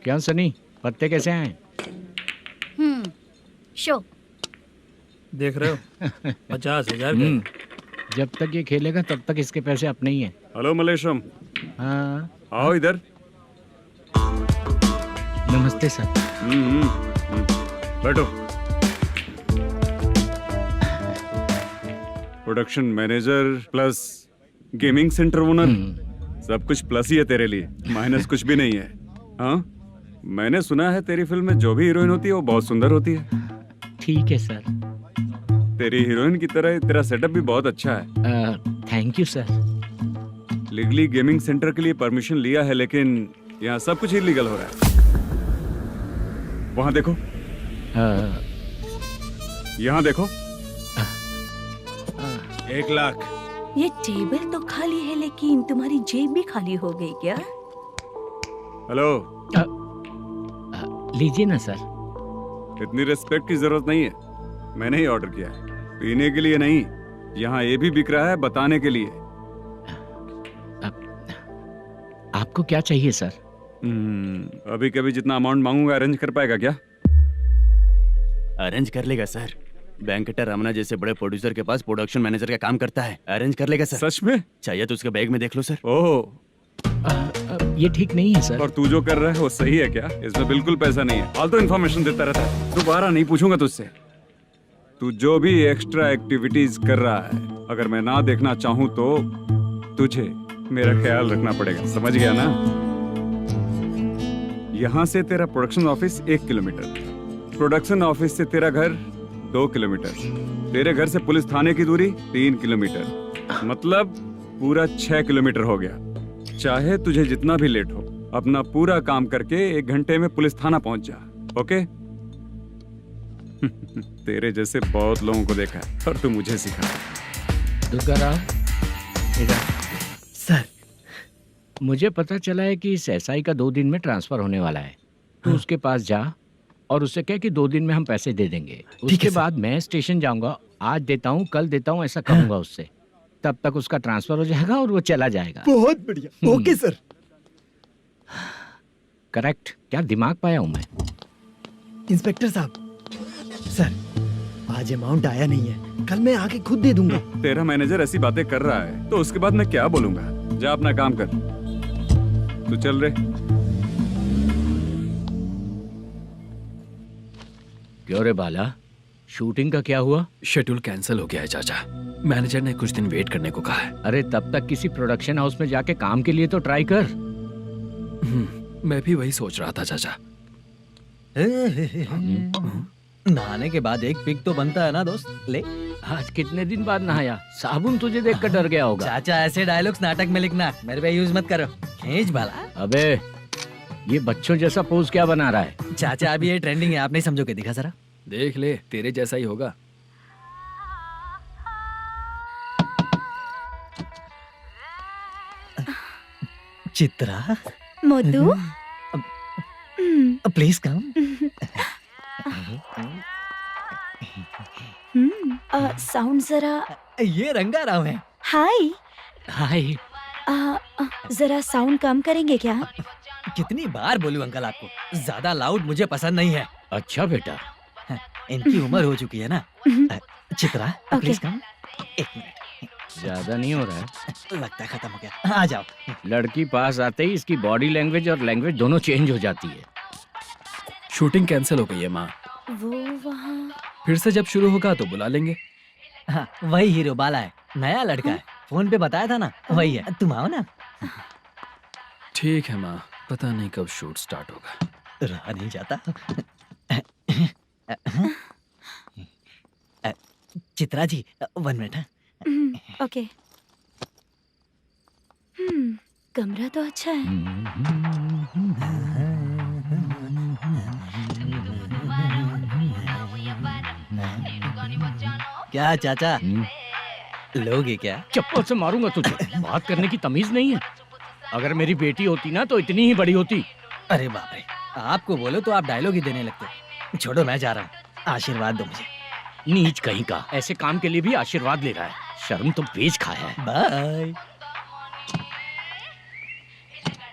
क्या सनी, पत्ते कैसे आए?
शो
देख रहे हो 50,000 का।
जब तक ये खेलेगा तब तक इसके पैसे अपने ही हैं।
हेलो मलेशम।
हाँ
आओ इधर।
नमस्ते सर।
बैठो। Production manager plus gaming centre owner, सब कुछ प्लस ही है तेरे लिए, माइनस कुछ भी नहीं है। हाँ, मैंने सुना है तेरी फिल्म में जो भी हीरोइन होती है वो बहुत सुंदर होती है।
ठीक है सर।
तेरी हीरोइन की तरह तेरा सेटअप भी बहुत अच्छा है।
Thank you sir.
Legally gaming centre के लिए परमिशन लिया है, लेकिन यहाँ सब कुछ इलीगल हो रहा है। वहाँ देखो। यहाँ देखो। 1 लाख।
ये टेबल तो खाली है लेकिन तुम्हारी जेब भी खाली हो गई क्या?
हेलो।
लीजिए ना सर।
इतनी रिस्पेक्ट की जरूरत नहीं है, मैंने ही ऑर्डर किया है। पीने के लिए नहीं, यहाँ ये भी बिक रहा है बताने के लिए।
आपको क्या चाहिए सर?
अभी कभी जितना अमाउंट मांगूंगा अरेंज कर पाएगा क्या?
अरेंज कर लेगा सर। वेंकटर रमना जैसे बड़े प्रोड्यूसर के पास प्रोडक्शन मैनेजर का काम करता है, अरेंज कर लेगा सर।
सच में?
चाहिए तो उसके बैग में देख लो सर।
ओह,
ये ठीक नहीं है सर।
और तू जो कर रहा है वो सही है क्या? इसमें बिल्कुल पैसा नहीं है, फालतू इन्फॉर्मेशन देता रहता है। दोबारा नहीं पूछूंगा तुझसे। तू जो भी एक्स्ट्रा एक्टिविटीज कर रहा है, अगर मैं ना देखना चाहूँ तो तुझे मेरा ख्याल रखना पड़ेगा, समझ गया ना? यहाँ से तेरा production office 1 kilometre, production office से तेरा घर 2 किलोमीटर, तेरे घर से पुलिस थाने की दूरी 3 किलोमीटर, मतलब पूरा 6 किलोमीटर हो गया। चाहे तुझे जितना भी लेट हो, अपना पूरा काम करके 1 घंटे में पुलिस थाना पहुंच जा, ओके? तेरे जैसे बहुत लोगों को देखा है और तू मुझे सिखा।
सर, मुझे पता चला है कि इस एसआई का 2 दिन में ट्रांसफर होने वाला है। तू उसके पास जा और उससे कह कि 2 दिन में हम पैसे दे देंगे। उसके बाद मैं स्टेशन जाऊंगा, आज देता हूँ कल देता हूँ ऐसा कहूंगा उससे। तब तक उसका ट्रांसफर हो जाएगा और वो चला जाएगा।
बहुत बढ़िया। Okay sir.
करेक्ट। क्या दिमाग पाया हूँ मैं।
इंस्पेक्टर साहब, सर आज अमाउंट आया नहीं है, कल मैं आके खुद दे दूंगा।
तेरा मैनेजर ऐसी बातें कर रहा है तो उसके बाद मैं क्या बोलूंगा। जा अपना काम कर। तू चल रे।
क्यों रे बाला, शूटिंग का क्या हुआ?
शेड्यूल कैंसिल हो गया है चाचा। मैनेजर ने कुछ दिन वेट करने को कहा है।
अरे तब तक किसी प्रोडक्शन हाउस में जाके काम के लिए तो ट्राई कर।
मैं भी वही सोच रहा था चाचा।
नहाने के बाद एक पिक तो बनता है ना दोस्त। ले।
आज कितने दिन बाद नहाया? साबुन तुझे देखकर डर गया होगा।
चाचा ऐसे डायलॉग्स नाटक में लिखना, मेरे पे यूज मत करो। खींच बाला।
अबे ये बच्चों जैसा पोज क्या बना रहा है?
चाचा अभी ये ट्रेंडिंग है, आप नहीं समझोगे। दिखा जरा।
देख ले, तेरे जैसा ही होगा।
Chitra.
Modu.
Please come.
Sound जरा।
ये रंगा राव है।
हाय।
हाय।
जरा साउंड कम करेंगे क्या?
कितनी बार बोलूं अंकल आपको, ज्यादा लाउड मुझे पसंद नहीं है।
अच्छा बेटा।
इनकी उम्र हो चुकी है ना। Chitra please come. 1 मिनट।
ज्यादा नहीं हो रहा है?
लगता है खत्म हो गया। आ जाओ।
लड़की पास आते ही इसकी बॉडी लैंग्वेज और लैंग्वेज दोनों चेंज हो जाती है।
शूटिंग कैंसिल हो गई है माँ।
वो वहाँ।
फिर से जब शुरू होगा तो बुला लेंगे।
हाँ, वही हीरो बाला है, नया लड़का है। फोन पे बताया था ना, वही है। तुम आओ ना।
ठीक है माँ, पता नहीं कब शूट स्टार्ट होगा।
रहा नहीं जाता। चित्रा जी 1 मिनट।
ओके। कमरा तो अच्छा है।
क्या चाचा, लोगे क्या?
चप्पल से मारूंगा तुझे। बात करने की तमीज नहीं है। अगर मेरी बेटी होती ना तो इतनी ही बड़ी होती।
अरे बाप रे, आपको बोलो तो आप डायलॉग ही देने लगते। छोड़ो, मैं जा रहा हूँ। आशीर्वाद दो मुझे।
नीच कहीं का, ऐसे काम के लिए भी आशीर्वाद ले रहा है। शर्म तो बेच खाया है।
बाय।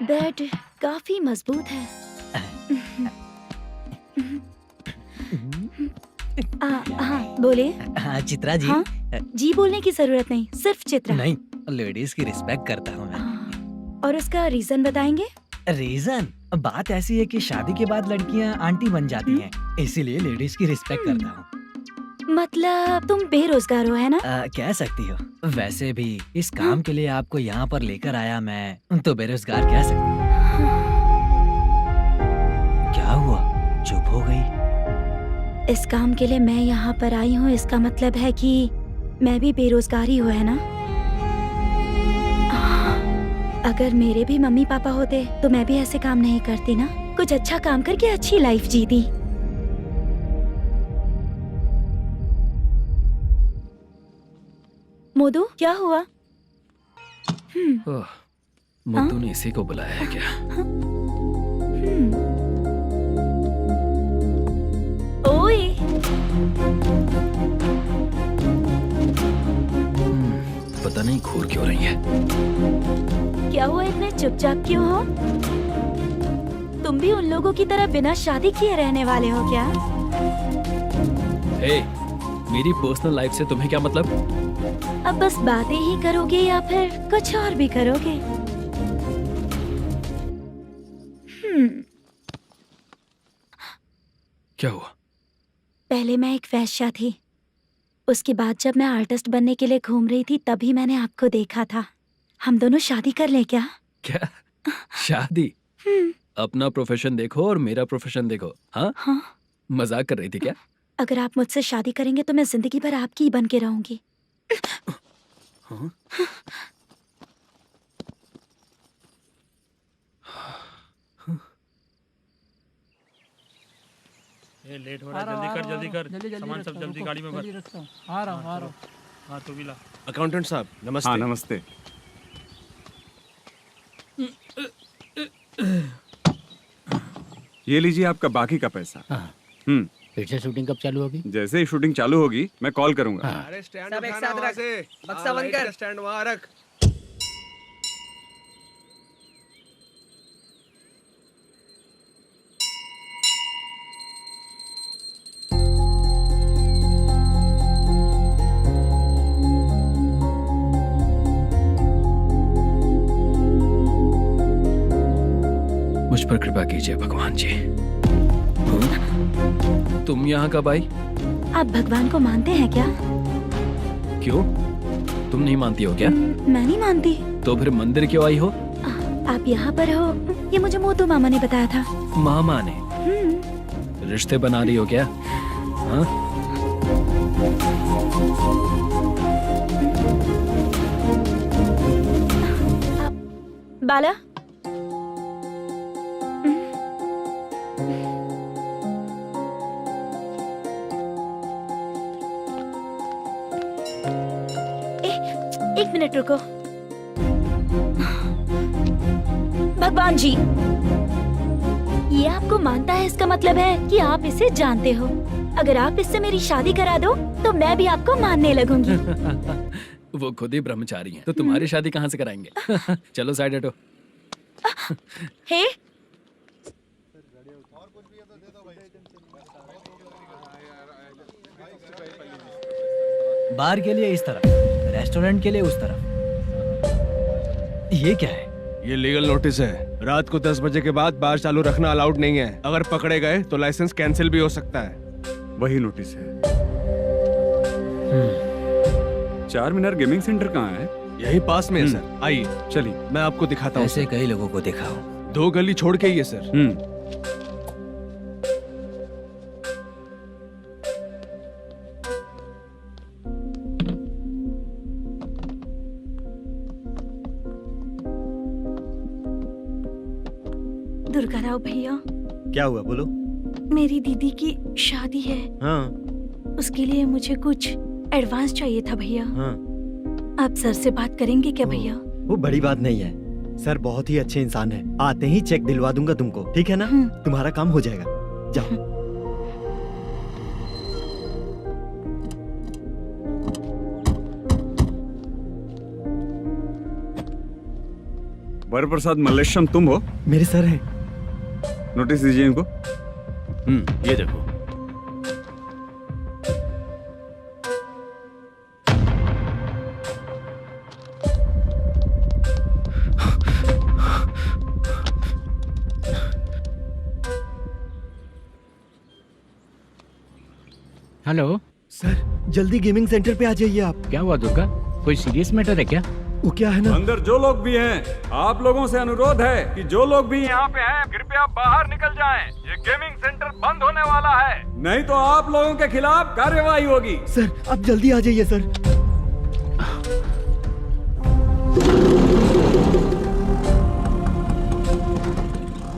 बेड काफी मजबूत है। हाँ बोलिए।
हाँ चित्रा जी।
हाँ? जी बोलने की जरूरत नहीं, सिर्फ चित्रा।
नहीं, लेडीज की रिस्पेक्ट करता हूँ मैं।
और उसका रीजन बताएंगे?
रीजन बात ऐसी है कि शादी के बाद लड़कियाँ आंटी बन जाती हैं, इसीलिए लेडीज की रिस्पेक्ट करता हूँ।
मतलब तुम बेरोजगार हो, है ना?
कह सकती हो। वैसे भी इस काम के लिए आपको यहाँ पर लेकर आया मैं, तो बेरोजगार कह सकती हूँ। क्या हुआ, चुप हो गई?
इस काम के लिए मैं यहाँ पर आई हूँ, इसका मतलब है कि मैं भी बेरोजगार ही हूँ, है ना? अगर मेरे भी मम्मी पापा होते तो मैं भी ऐसे काम नहीं करती ना। कुछ अच्छा काम करके अच्छी लाइफ जीती। मोदू क्या हुआ?
मुद्दू ने इसी को बुलाया है क्या?
ओए।
पता नहीं घूर क्यों रही है।
क्या हुआ, इतने चुपचाप क्यों हो? तुम भी उन लोगों की तरह बिना शादी किए रहने वाले हो क्या?
हे, मेरी पर्सनल लाइफ से तुम्हें क्या मतलब?
अब बस बातें ही करोगे या फिर कुछ और भी करोगे?
क्या हुआ?
पहले मैं एक वेश्या थी, उसके बाद जब मैं आर्टिस्ट बनने के लिए घूम रही थी तभी मैंने आपको देखा था। हम दोनों शादी कर ले क्या?
क्या शादी? अपना प्रोफेशन देखो और मेरा प्रोफेशन देखो। हाँ?
हाँ?
मजाक कर रही थी क्या?
अगर आप मुझसे शादी करेंगे तो मैं जिंदगी भर आपकी ही बन के रहूंगी।
हाँ?
ये लेट हो रहा है, जल्दी कर। सामान सब जल्दी गाड़ी में भर।
आ रहा हूँ।
हाँ तू भी ला।
अकाउंटेंट साहब नमस्ते।
हाँ नमस्ते। ये लीजिए आपका बाकी का पैसा।
फिर से शूटिंग कब चालू होगी?
जैसे ही शूटिंग चालू होगी मैं कॉल करूंगा।
अरे स्टैंड
सब एक
उठाना
साथ
वहाँ
रख।
से।
बक्सा
हाँ,
बंद
लाइट
कर।
का स्टैंड वहाँ रख।
मुझ पर कृपा कीजिए भगवान जी। तुम यहाँ कब आई?
आप भगवान को मानते हैं क्या?
क्यों? तुम नहीं मानती हो क्या?
मैं नहीं मानती।
तो फिर मंदिर क्यों आई हो?
आप यहाँ पर हो ये मुझे मोटू मामा ने बताया था।
मामा ने? रिश्ते बना रही हो क्या? हाँ?
बाला एक मिनट रुको। भगवान जी, ये आपको मानता है इसका मतलब है कि आप इसे जानते हो। अगर आप इससे मेरी शादी करा दो तो मैं भी आपको मानने लगूंगी।
वो खुद ही ब्रह्मचारी हैं, तो तुम्हारी शादी कहाँ से कराएंगे? चलो साइड हटो।
हे
बार के लिए इस तरफ, रेस्टोरेंट के लिए उस तरफ। ये क्या है?
ये लीगल नोटिस है। रात को 10 बजे के बाद बार चालू रखना अलाउड नहीं है। अगर पकड़े गए तो लाइसेंस कैंसिल भी हो सकता है।
वही नोटिस है। चार मीनार गेमिंग सेंटर कहाँ है?
यही पास में है सर। आइए
चलिए
मैं आपको दिखाता हूँ।
ऐसे कई लोगों को देखा हो।
2 गली छोड़ के ही है सर।
दुर्गा राव भैया,
क्या हुआ बोलो।
मेरी दीदी की शादी है।
हाँ
उसके लिए मुझे कुछ एडवांस चाहिए था भैया।
हाँ
आप सर से बात करेंगे क्या भैया?
वो बड़ी बात नहीं है। सर बहुत ही अच्छे इंसान है। आते ही चेक दिलवा दूंगा तुमको, ठीक है ना? तुम्हारा काम हो जाएगा। जाओ।
वरप्रसाद मल्लेश्वरम तुम हो?
मेरे सर हैं।
नोटिस दीजिए इनको।
ये देखो।
हेलो
सर जल्दी गेमिंग सेंटर पे आ जाइए आप।
क्या हुआ दुर्गा? कोई सीरियस मैटर है क्या?
वो क्या है ना,
अंदर जो लोग भी हैं, आप लोगों से अनुरोध है कि जो लोग भी यहाँ पे हैं कृपया बाहर निकल जाएं। ये गेमिंग सेंटर बंद होने वाला है, नहीं तो आप लोगों के खिलाफ कार्यवाही होगी।
सर आप जल्दी आ जाइए सर।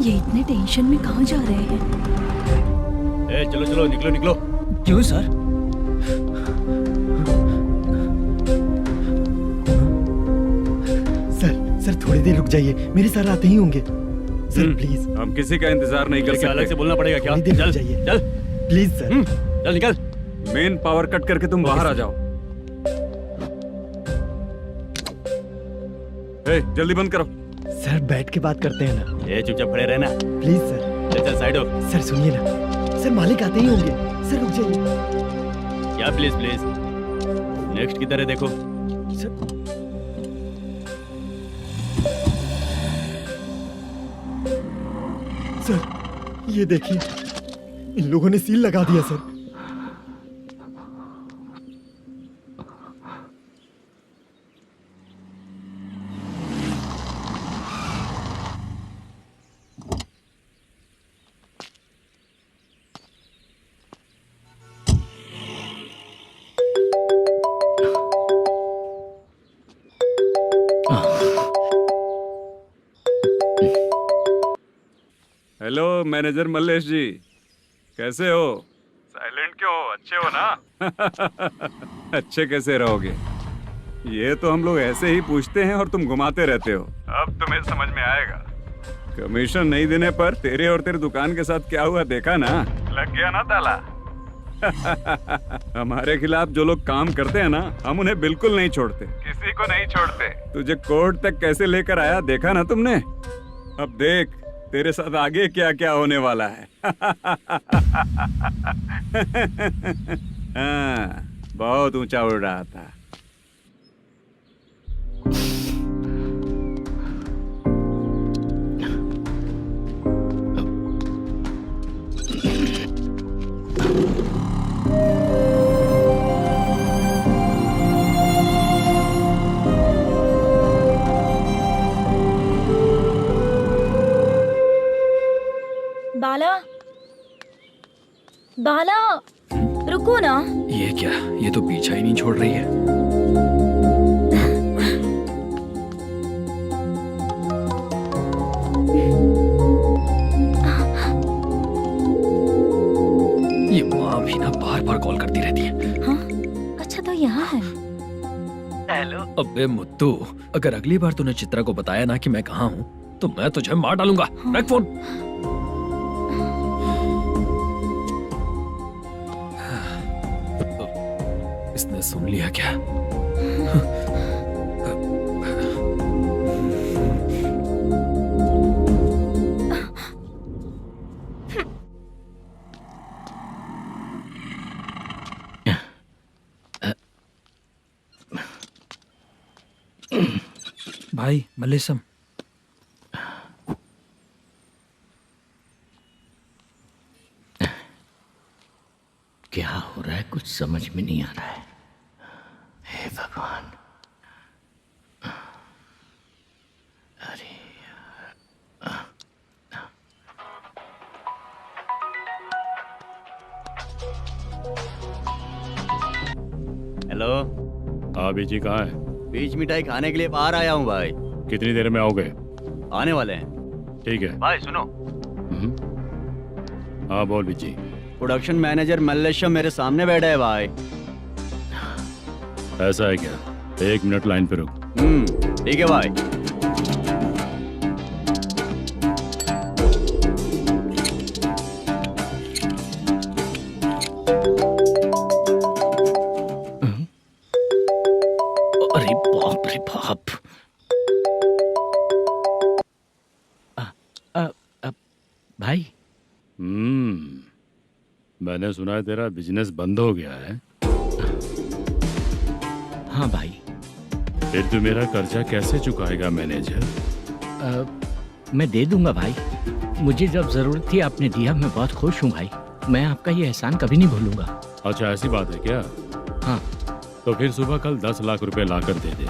ये इतने टेंशन में कहाँ जा रहे हैं?
चलो चलो निकलो निकलो।
क्यों सर?
सर थोड़ी देर रुक जाइए, मेरे सर आते ही होंगे। Sir please.
हम किसी का इंतजार नहीं कर सकते।
अलग से बोलना पड़ेगा क्या?
थोड़ी देर रुक
चल
जाइए
चल
प्लीज सर।
चल निकल।
मेन पावर कट करके तुम बाहर आ जाओ। जल्दी बंद करो।
सर बैठ के बात करते हैं ना।
ये चुपचाप खड़े रहना।
Please sir.
चल साइड हो।
सर सुनिए ना, सर मालिक आते ही होंगे। सर रुक जाइए।
क्या प्लीज प्लीज? नेक्स्ट की तरह देखो।
सर ये देखिए, इन लोगों ने सील लगा दिया सर।
हेलो मैनेजर मल्लेश जी, कैसे हो? साइलेंट क्यों हो? अच्छे हो ना? अच्छे कैसे रहोगे? ये तो हम लोग ऐसे ही पूछते हैं और तुम घुमाते रहते हो। अब तुम्हें समझ में आएगा। कमीशन नहीं देने पर तेरे और तेरी दुकान के साथ क्या हुआ देखा ना? लग गया ना ताला। हमारे खिलाफ जो लोग काम करते हैं ना, हम उन्हें बिल्कुल नहीं छोड़ते, किसी को नहीं छोड़ते। तुझे कोर्ट तक कैसे लेकर आया देखा ना तुमने? अब देख तेरे साथ आगे क्या क्या होने वाला है। हाँ, बहुत ऊंचा उड़ रहा था।
बाला, बाला, रुको ना।
ये क्या? ये तो पीछा ही नहीं छोड़ रही है। ये माँ भी ना बार बार कॉल करती रहती है।
हाँ? अच्छा तो यहाँ है।
हेलो। अबे मुत्तू, अगर अगली बार तूने चित्रा को बताया ना कि मैं कहाँ हूँ तो मैं तुझे मार डालूंगा। रख फोन। इसने सुन लिया क्या?
भाई मल्लेशम,
क्या हो रहा है? कुछ समझ में नहीं आ रहा है। हे भगवान। अरे
हेलो।
हाँ बीजी कहाँ है?
बीच मिठाई खाने के लिए बाहर आया हूँ भाई।
कितनी देर में आओगे?
आने वाले हैं।
ठीक है
भाई सुनो।
हाँ बोल बीजी।
प्रोडक्शन मैनेजर मल्लेशम मेरे सामने बैठा है भाई।
ऐसा है क्या? 1 मिनट लाइन पे रुक।
ठीक है भाई।
अरे बाप रे बाप। भाई।
मैंने सुना है तेरा बिजनेस बंद हो गया है।
हाँ भाई।
फिर तू मेरा कर्जा कैसे चुकाएगा मैनेजर?
मैं दे दूंगा भाई। मुझे जब जरूरत थी आपने दिया, मैं बहुत खुश हूँ भाई। मैं आपका ये एहसान कभी नहीं भूलूंगा।
अच्छा ऐसी बात है क्या?
हाँ।
तो फिर सुबह कल 10 लाख रुपए लाकर दे दे।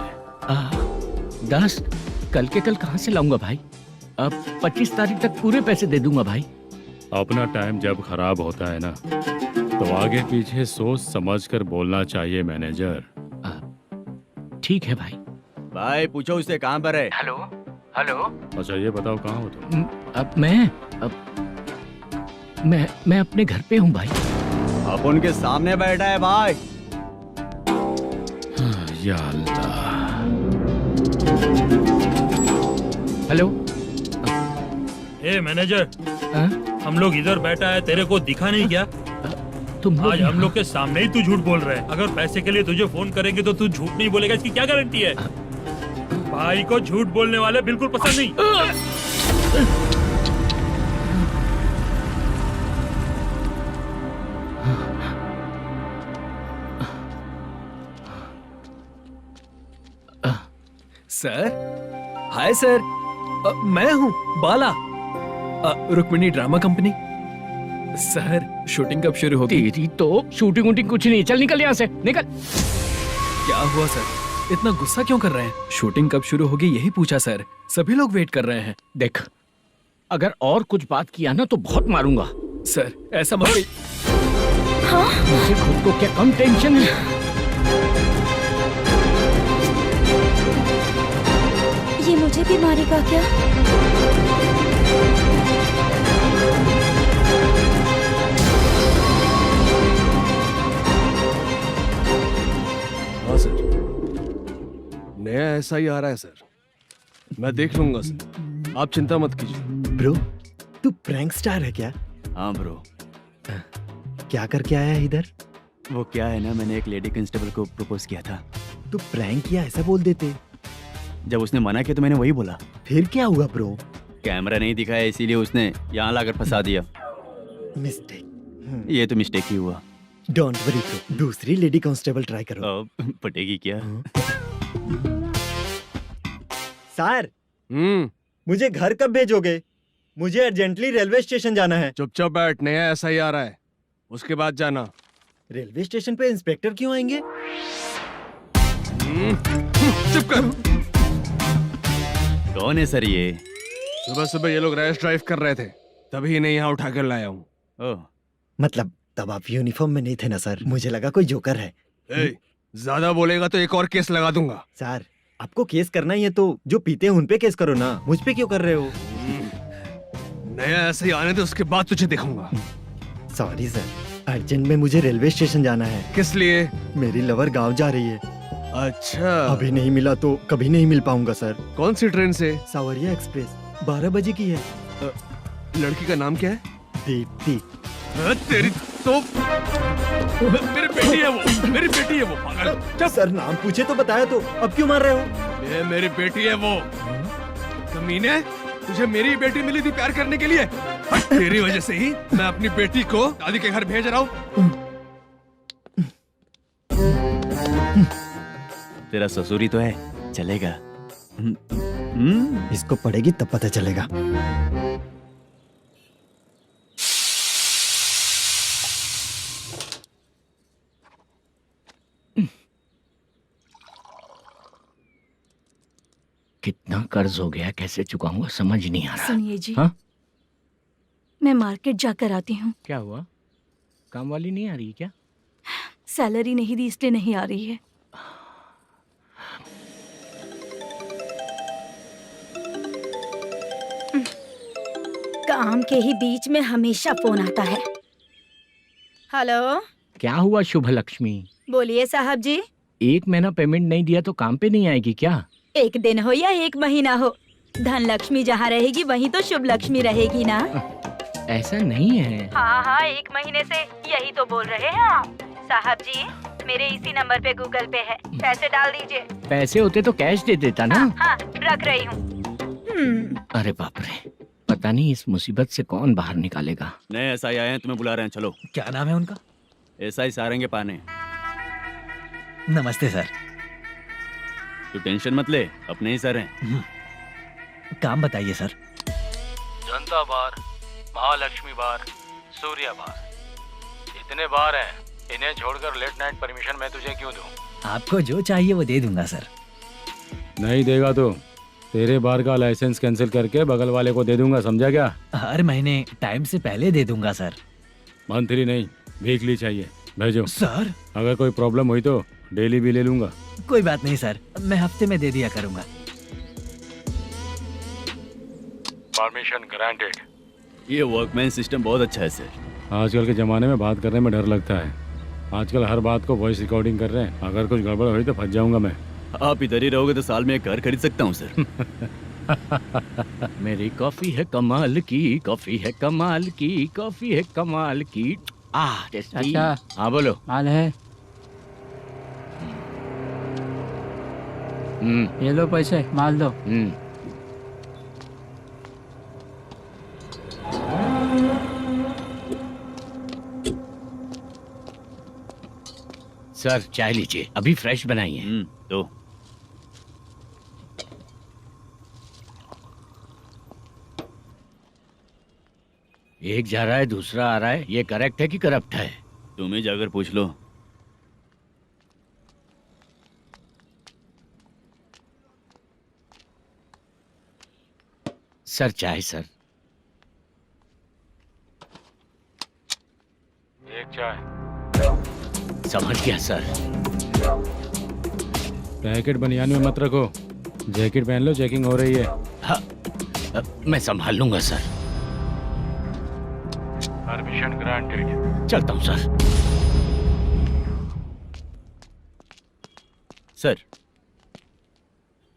10? कल के कल कहाँ से लाऊंगा भाई? अब 25 तारीख तक पूरे पैसे दे दूंगा भाई।
अपना टाइम जब खराब होता है ना तो आगे पीछे सोच समझ कर बोलना चाहिए मैनेजर।
ठीक है भाई।
भाई पूछो उससे कहाँ पर है।
Hello hello.
अच्छा ये बताओ कहाँ हो तुम?
अब मैं अपने घर पे हूँ भाई।
अब उनके सामने बैठा है भाई।
या अल्लाह।
हेलो।
ए मैनेजर, हम लोग इधर बैठा है, तेरे को दिखा नहीं क्या?
तुम
आज हम लोग के सामने ही तू झूठ बोल रहा है। अगर पैसे के लिए तुझे फोन करेंगे तो तू झूठ नहीं बोलेगा, इसकी क्या गारंटी है? भाई को झूठ बोलने वाले बिल्कुल पसंद नहीं।
सर, हाय सर, मैं हूँ Bala, Rukmini drama company. Sir shooting कब शुरू होगी?
तेरी तो शूटिंग वूटिंग कुछ नहीं। चल निकल यहाँ से, निकल।
क्या हुआ सर? इतना गुस्सा क्यों कर रहे हैं? शूटिंग कब शुरू होगी यही पूछा सर। सभी लोग वेट कर रहे हैं।
देख, अगर और कुछ बात किया ना तो बहुत मारूंगा।
सर ऐसा मत।
मुझे खुद को क्या कम टेंशन है?
ये मुझे भी मारेगा क्या?
हाँ सर, नया ऐसा ही आ रहा है सर। मैं देख लूंगा सर, आप चिंता मत कीजिए।
ब्रो, तू प्रैंक स्टार है क्या?
हाँ ब्रो।
क्या करके आया है इधर?
वो क्या है ना, मैंने एक लेडी कांस्टेबल को प्रपोज किया था।
तू प्रैंक किया ऐसा बोल देते।
जब उसने मना किया तो मैंने वही बोला।
फिर क्या हुआ ब्रो?
कैमरा नहीं दिखाया इसीलिए उसने यहाँ लाकर फंसा दिया।
मिस्टेक।
ये तो मिस्टेक ही हुआ।
डोंट वरी ब्रो, दूसरी लेडी कांस्टेबल ट्राई करो।
पटेगी क्या?
सर, मुझे घर कब भेजोगे? मुझे अर्जेंटली रेलवे स्टेशन जाना है।
चुपचाप बैठ, नया SI आ रहा है, उसके बाद जाना।
रेलवे स्टेशन पे इंस्पेक्टर क्यों आएंगे?
चुप कर।
कौन है सर ये?
सुबह सुबह ये लोग रैश ड्राइव कर रहे थे, तभी इन्हें यहाँ उठा कर लाया हूँ।
मतलब तब आप यूनिफॉर्म में नहीं थे ना सर, मुझे लगा कोई जोकर है।
ज्यादा बोलेगा तो एक और केस लगा दूंगा।
सर, आपको केस करना ही है तो जो पीते हैं उन पे केस करो ना, मुझ पे क्यों कर रहे हो?
नया ऐसे ही आने दो, उसके बाद तुझे देखूंगा।
सॉरी सर, अर्जेंट में मुझे रेलवे स्टेशन जाना है।
किस लिए?
मेरी लवर गांव जा रही है।
अच्छा,
अभी नहीं मिला तो कभी नहीं मिल पाऊंगा सर।
कौन सी ट्रेन से?
सावरिया एक्सप्रेस, 12 बजे की है।
लड़की का नाम क्या है?
दीप्ति।
तेरी तो मेरी बेटी है वो, मेरी बेटी है वो। पागल।
सर, नाम पूछे तो बताया तो अब क्यों मार रहे हो?
ये मेरी बेटी है वो। कमीने, तुझे मेरी बेटी मिली थी प्यार करने के लिए। तेरी वजह से ही मैं अपनी बेटी को दादी के घर भेज रहा हूँ।
तेरा ससुरी तो है, चलेगा।
इसको पढ़ेगी तब पता चलेगा।
कितना कर्ज हो गया, कैसे चुकाऊंगा समझ नहीं आ रहा।
सुनिए जी,
हाँ?
मैं मार्केट जाकर आती हूँ।
क्या हुआ? काम वाली नहीं आ रही क्या?
सैलरी नहीं दी इसलिए नहीं आ रही है।
काम के ही बीच में हमेशा फोन आता है। हेलो,
क्या हुआ शुभ लक्ष्मी?
बोलिए साहब जी।
1 महीना पेमेंट नहीं दिया तो काम पे नहीं आएगी क्या?
1 दिन हो या 1 महीना हो, धन लक्ष्मी जहाँ रहेगी वहीं तो शुभ लक्ष्मी रहेगी ना।
ऐसा नहीं है।
हाँ, 1 महीने से यही तो बोल रहे हैं आप। साहब जी, मेरे इसी नंबर पे गूगल पे है, पैसे डाल दीजिए।
पैसे होते तो कैश दे देता ना।
हाँ, रख रही हूँ।
अरे बाप रे, पता नहीं इस मुसीबत से कौन बाहर निकालेगा।
नए SI आए हैं, तुम्हें बुला रहे हैं, चलो।
क्या नाम है उनका?
SI सारंगे पाने।
नमस्ते सर।
तू टेंशन मत ले, अपने ही सर हैं।
काम बताइए सर।
जनता बार, महालक्ष्मी बार, सूर्या बार, इतने बार हैं। इन्हें छोड़कर लेट नाइट परमिशन मैं तुझे क्यों दूं?
आपको जो चाहिए वो दे दूंगा सर।
नहीं देगा तो तेरे बार का लाइसेंस कैंसिल करके बगल वाले को दे दूंगा, समझा क्या?
हर महीने टाइम से पहले दे दूंगा सर।
मंथली नहीं, वीकली चाहिए, भेजो।
सर,
अगर कोई प्रॉब्लम हुई तो डेली भी ले लूंगा।
कोई बात नहीं सर, मैं हफ्ते में दे दिया करूंगा।
Permission granted.
ये वर्कमैन सिस्टम बहुत अच्छा है सर।
आजकल के जमाने में बात करने में डर लगता है। आजकल हर बात को वॉइस रिकॉर्डिंग कर रहे हैं। अगर कुछ गड़बड़ हुई तो फंस जाऊंगा मैं।
आप इधर ही रहोगे तो साल में एक घर खरीद सकता हूँ सर।
मेरी कॉफी है कमाल की, कॉफी है कमाल की, कॉफी है कमाल की। टेस्टी।
अच्छा,
हाँ बोलो।
माल है? ये लो पैसे, माल दो।
सर चाय लीजिए, अभी फ्रेश बनाई है।
तो
एक जा रहा है दूसरा आ रहा है, ये करेक्ट है कि करप्ट है?
तुम ही जाकर पूछ लो।
सर चाय सर।
एक चाय।
समझ गया सर।
पैकेट बनियान में मत रखो, जैकेट पहन लो, चेकिंग हो रही है।
हाँ, मैं संभाल लूंगा सर।
Permission granted.
चलता हूँ सर।
सर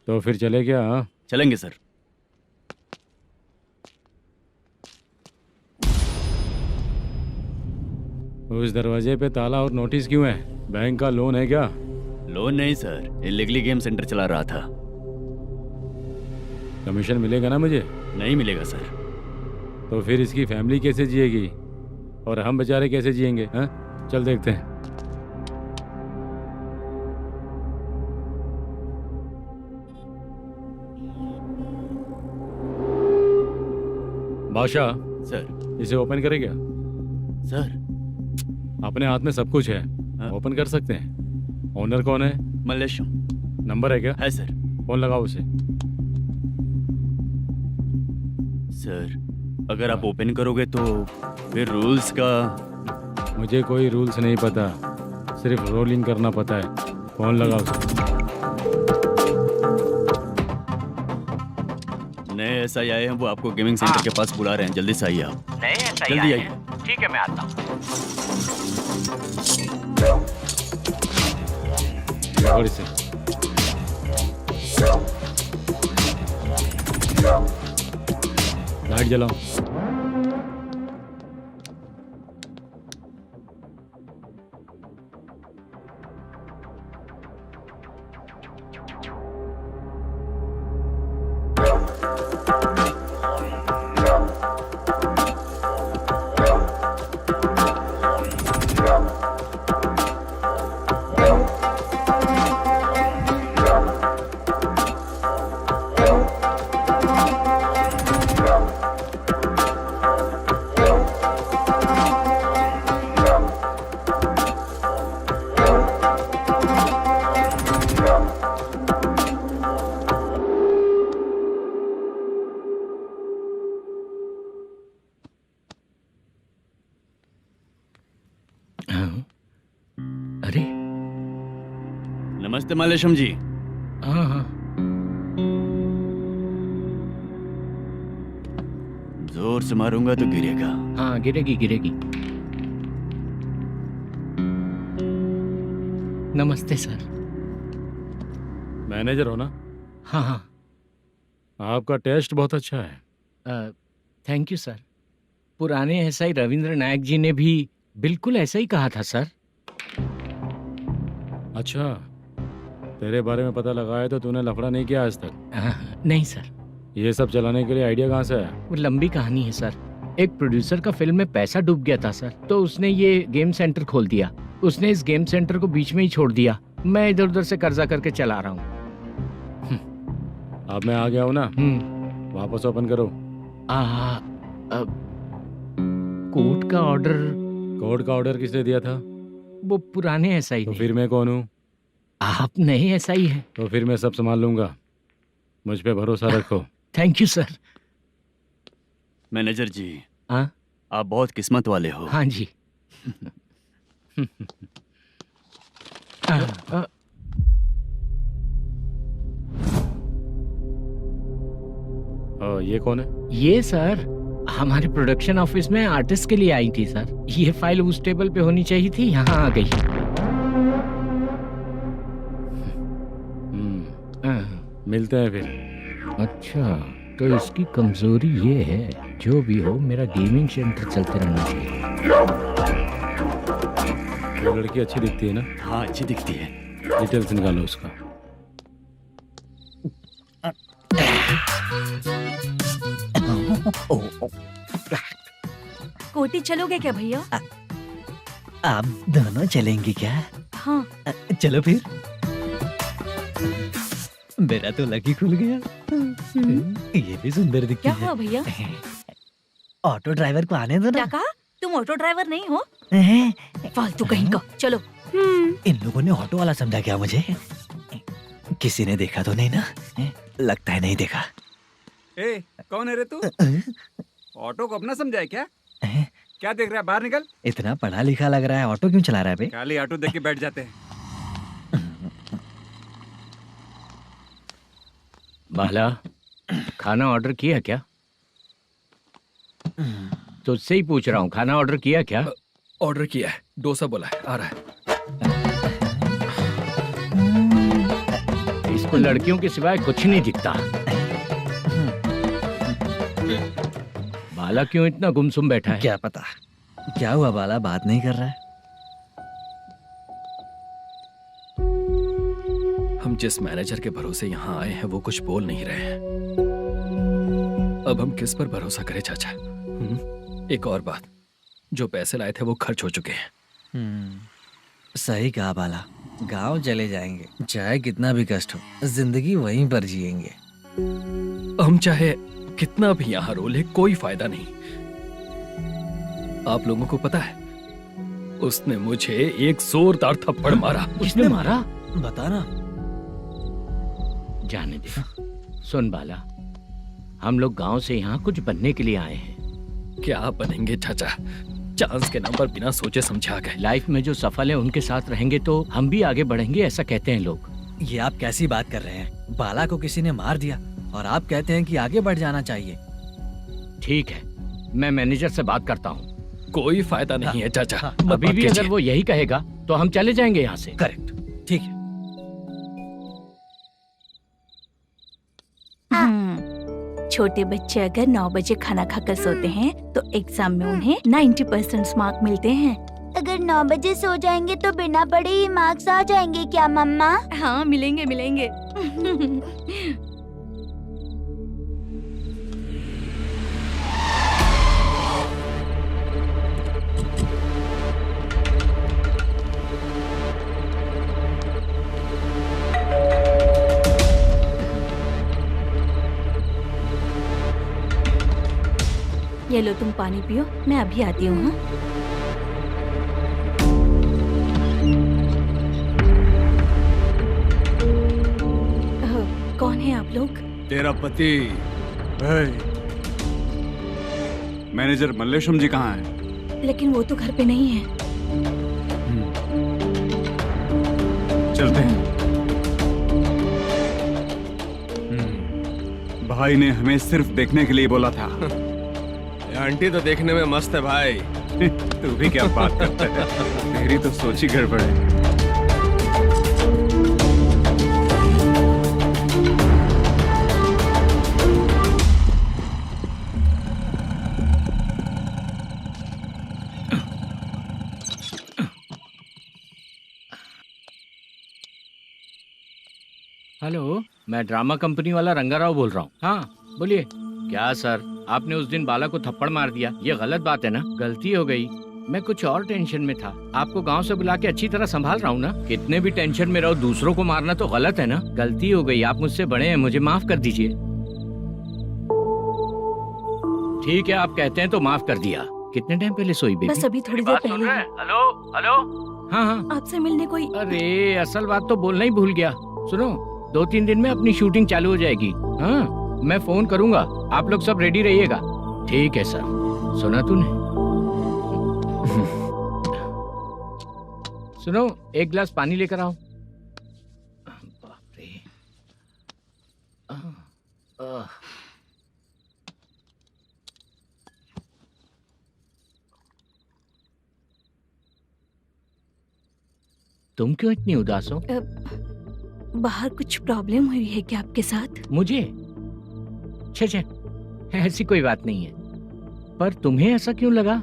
तो फिर चले क्या? हाँ?
चलेंगे सर।
उस दरवाजे पे ताला और नोटिस क्यों है? बैंक का लोन है क्या?
लोन नहीं सर, इलीगली गेम सेंटर चला रहा था।
कमीशन मिलेगा ना मुझे?
नहीं मिलेगा सर।
तो फिर इसकी फैमिली कैसे जिएगी और हम बेचारे कैसे जिएंगे? हाँ, चल देखते हैं। बादशाह
सर।
इसे ओपन करे क्या?
सर
अपने हाथ में सब कुछ है, ओपन कर सकते हैं। ओनर कौन है?
मल्लेशम।
नंबर है क्या?
है सर।
फोन लगाओ उसे।
सर अगर आप ओपन करोगे तो फिर रूल्स का।
मुझे कोई रूल्स नहीं पता, सिर्फ रोलिंग करना पता है। फोन लगाओ उसे।
नए एसआई आए हैं, वो आपको गेमिंग सेंटर के पास बुला रहे हैं। जल्दी से आइए आप।
नए एसआई
जल्दी
आए
आइए।
हैं? ठीक है, मैं आता हूँ।
पकड़ इसे। लाइट जलाओ।
अरे
नमस्ते मल्लेशम जी।
हाँ हाँ,
जोर से मारूंगा तो गिरेगा।
हाँ गिरेगी गिरेगी। नमस्ते सर।
मैनेजर हो ना?
हाँ हाँ।
आपका टेस्ट बहुत अच्छा है।
Thank you sir. पुराने एसआई रविंद्र नायक जी ने भी बिल्कुल ऐसा ही कहा था सर।
अच्छा, तेरे बारे में पता लगा है तो तूने लफड़ा नहीं किया आज तक?
नहीं सर।
ये सब चलाने के लिए आइडिया कहाँ से है?
वो लंबी कहानी है सर। एक प्रोड्यूसर का फिल्म में पैसा डूब गया था सर, तो उसने ये गेम सेंटर खोल दिया। उसने इस गेम सेंटर को बीच में ही छोड़ दिया। मैं इधर उधर से कर्जा करके चला रहा हूँ।
अब मैं आ गया हूँ ना, वापस ओपन करो।
कोर्ट का ऑर्डर।
कोर्ट का ऑर्डर किसने दिया था?
वो पुराने एसआई
तो फिर मैं कौन हूँ?
आप नए एसआई हैं।
तो फिर मैं सब संभाल लूंगा, मुझ पे भरोसा रखो।
Thank you sir.
मैनेजर जी,
हाँ
आप बहुत किस्मत वाले हो।
हाँ जी।
ये कौन है?
ये सर हमारे प्रोडक्शन ऑफिस में आर्टिस्ट के लिए आई थी सर। ये फाइल उस टेबल पे होनी चाहिए थी, यहाँ आ गई।
मिलते हैं फिर।
अच्छा, तो इसकी कमजोरी ये है। जो भी हो, मेरा गेमिंग सेंटर चलते रहना चाहिए।
वो लड़की अच्छी दिखती है ना?
हाँ अच्छी दिखती है।
डिटेल्स निकालो उसका।
कोटी चलोगे क्या भैया?
आप दोनों चलेंगे क्या?
हाँ।
चलो फिर। मेरा तो लकी खुल गया। ये भी सुंदर दिखती
क्या
है।
हुआ भैया?
ऑटो ड्राइवर को आने दो
क्या
ना।
कहा? तुम ऑटो ड्राइवर नहीं हो? फालतू कहीं का। चलो।
इन लोगों ने ऑटो वाला समझा क्या मुझे? किसी ने देखा तो नहीं ना? लगता है नहीं देखा।
ए, कौन है रे तू? ऑटो को अपना समझा है क्या? क्या देख रहा है? बाहर निकल।
इतना पढ़ा लिखा लग रहा है, ऑटो क्यों चला रहा है बे?
खाली ऑटो देख के बैठ जाते हैं।
बाला, खाना ऑर्डर किया क्या? तुझसे ही पूछ रहा हूँ, खाना ऑर्डर किया क्या?
ऑर्डर किया है, डोसा बोला है, आ रहा है।
इसको लड़कियों के सिवाय कुछ नहीं दिखता। बाला क्यों इतना गुमसुम बैठा है?
क्या पता क्या हुआ, बाला बात नहीं कर रहा है?
हम जिस मैनेजर के भरोसे यहाँ आए हैं वो कुछ बोल नहीं रहे हैं। अब हम किस पर भरोसा करें चाचा? एक और बात, जो पैसे लाए थे वो खर्च हो चुके हैं।
सही कहा बाला, गांव चले जाएंगे, चाहे कितना भी कष्ट हो, जिंदगी वहीं पर जिएंगे।
हम चाहे कितना भी यहाँ रो ले, कोई फायदा नहीं। आप लोगों को पता है, उसने मुझे एक जोरदार थप्पड़ मारा।
किसने मारा?
बताना।
जाने दे। सुन बाला, हम लोग गांव से यहाँ कुछ बनने के लिए आए हैं।
क्या बनेंगे चाचा? चांस के नाम पर बिना सोचे समझे आ गए।
लाइफ में जो सफल है उनके साथ रहेंगे तो हम भी आगे बढ़ेंगे, ऐसा कहते हैं लोग।
ये आप कैसी बात कर रहे हैं? बाला को किसी ने मार दिया और आप कहते हैं कि आगे बढ़ जाना चाहिए।
ठीक है, मैं मैनेजर से बात करता हूँ।
कोई फायदा नहीं है चाचा।
अभी भी अगर वो यही कहेगा तो हम चले जाएंगे यहाँ से।
करेक्ट, ठीक है।
छोटे बच्चे अगर 9 बजे खाना खाकर सोते हैं तो एग्जाम में उन्हें 90% मार्क मिलते हैं।
अगर 9 बजे सो जाएंगे तो बिना पढ़े ही मार्क्स आ जाएंगे क्या मम्मा?
हाँ, मिलेंगे मिलेंगे। ये लो, तुम पानी पियो, मैं अभी आती हूँ। हाँ, कौन है आप लोग?
तेरा पति। मैनेजर मल्लेशम जी कहाँ हैं?
लेकिन वो तो घर पे नहीं है।
चलते हैं। भाई ने हमें सिर्फ देखने के लिए बोला था।
आंटी तो देखने में मस्त है भाई।
तू भी क्या बात करता है? तेरी तो सोच ही गड़बड़ है।
हेलो, मैं ड्रामा कंपनी वाला रंगाराव बोल रहा हूँ। हाँ बोलिए। क्या सर, आपने उस दिन बाला को थप्पड़ मार दिया, ये गलत बात है ना? गलती हो गई, मैं कुछ और टेंशन में था। आपको गांव से बुला के अच्छी तरह संभाल रहा हूँ ना। कितने भी टेंशन में रहो, दूसरों को मारना तो गलत है ना। गलती हो गई, आप मुझसे बड़े हैं, मुझे माफ कर दीजिए। ठीक है, आप कहते हैं तो माफ कर दिया। कितने टाइम पहले सोई बेबी?
बस अभी थोड़ी देर पहले।
Hello hello. हाँ हाँ,
आपसे मिलने कोई।
अरे असल बात तो बोलना ही भूल गया। सुनो, 2-3 दिन में अपनी शूटिंग चालू हो जाएगी। हाँ, मैं फोन करूंगा, आप लोग सब रेडी रहिएगा। ठीक है सर। सुना तूने? सुनो, एक गिलास पानी लेकर आओ। बाप रे। तुम क्यों इतनी उदास हो?
बाहर कुछ प्रॉब्लम हुई है क्या आपके साथ?
मुझे? छे, ऐसी कोई बात नहीं है। पर तुम्हें ऐसा क्यों लगा?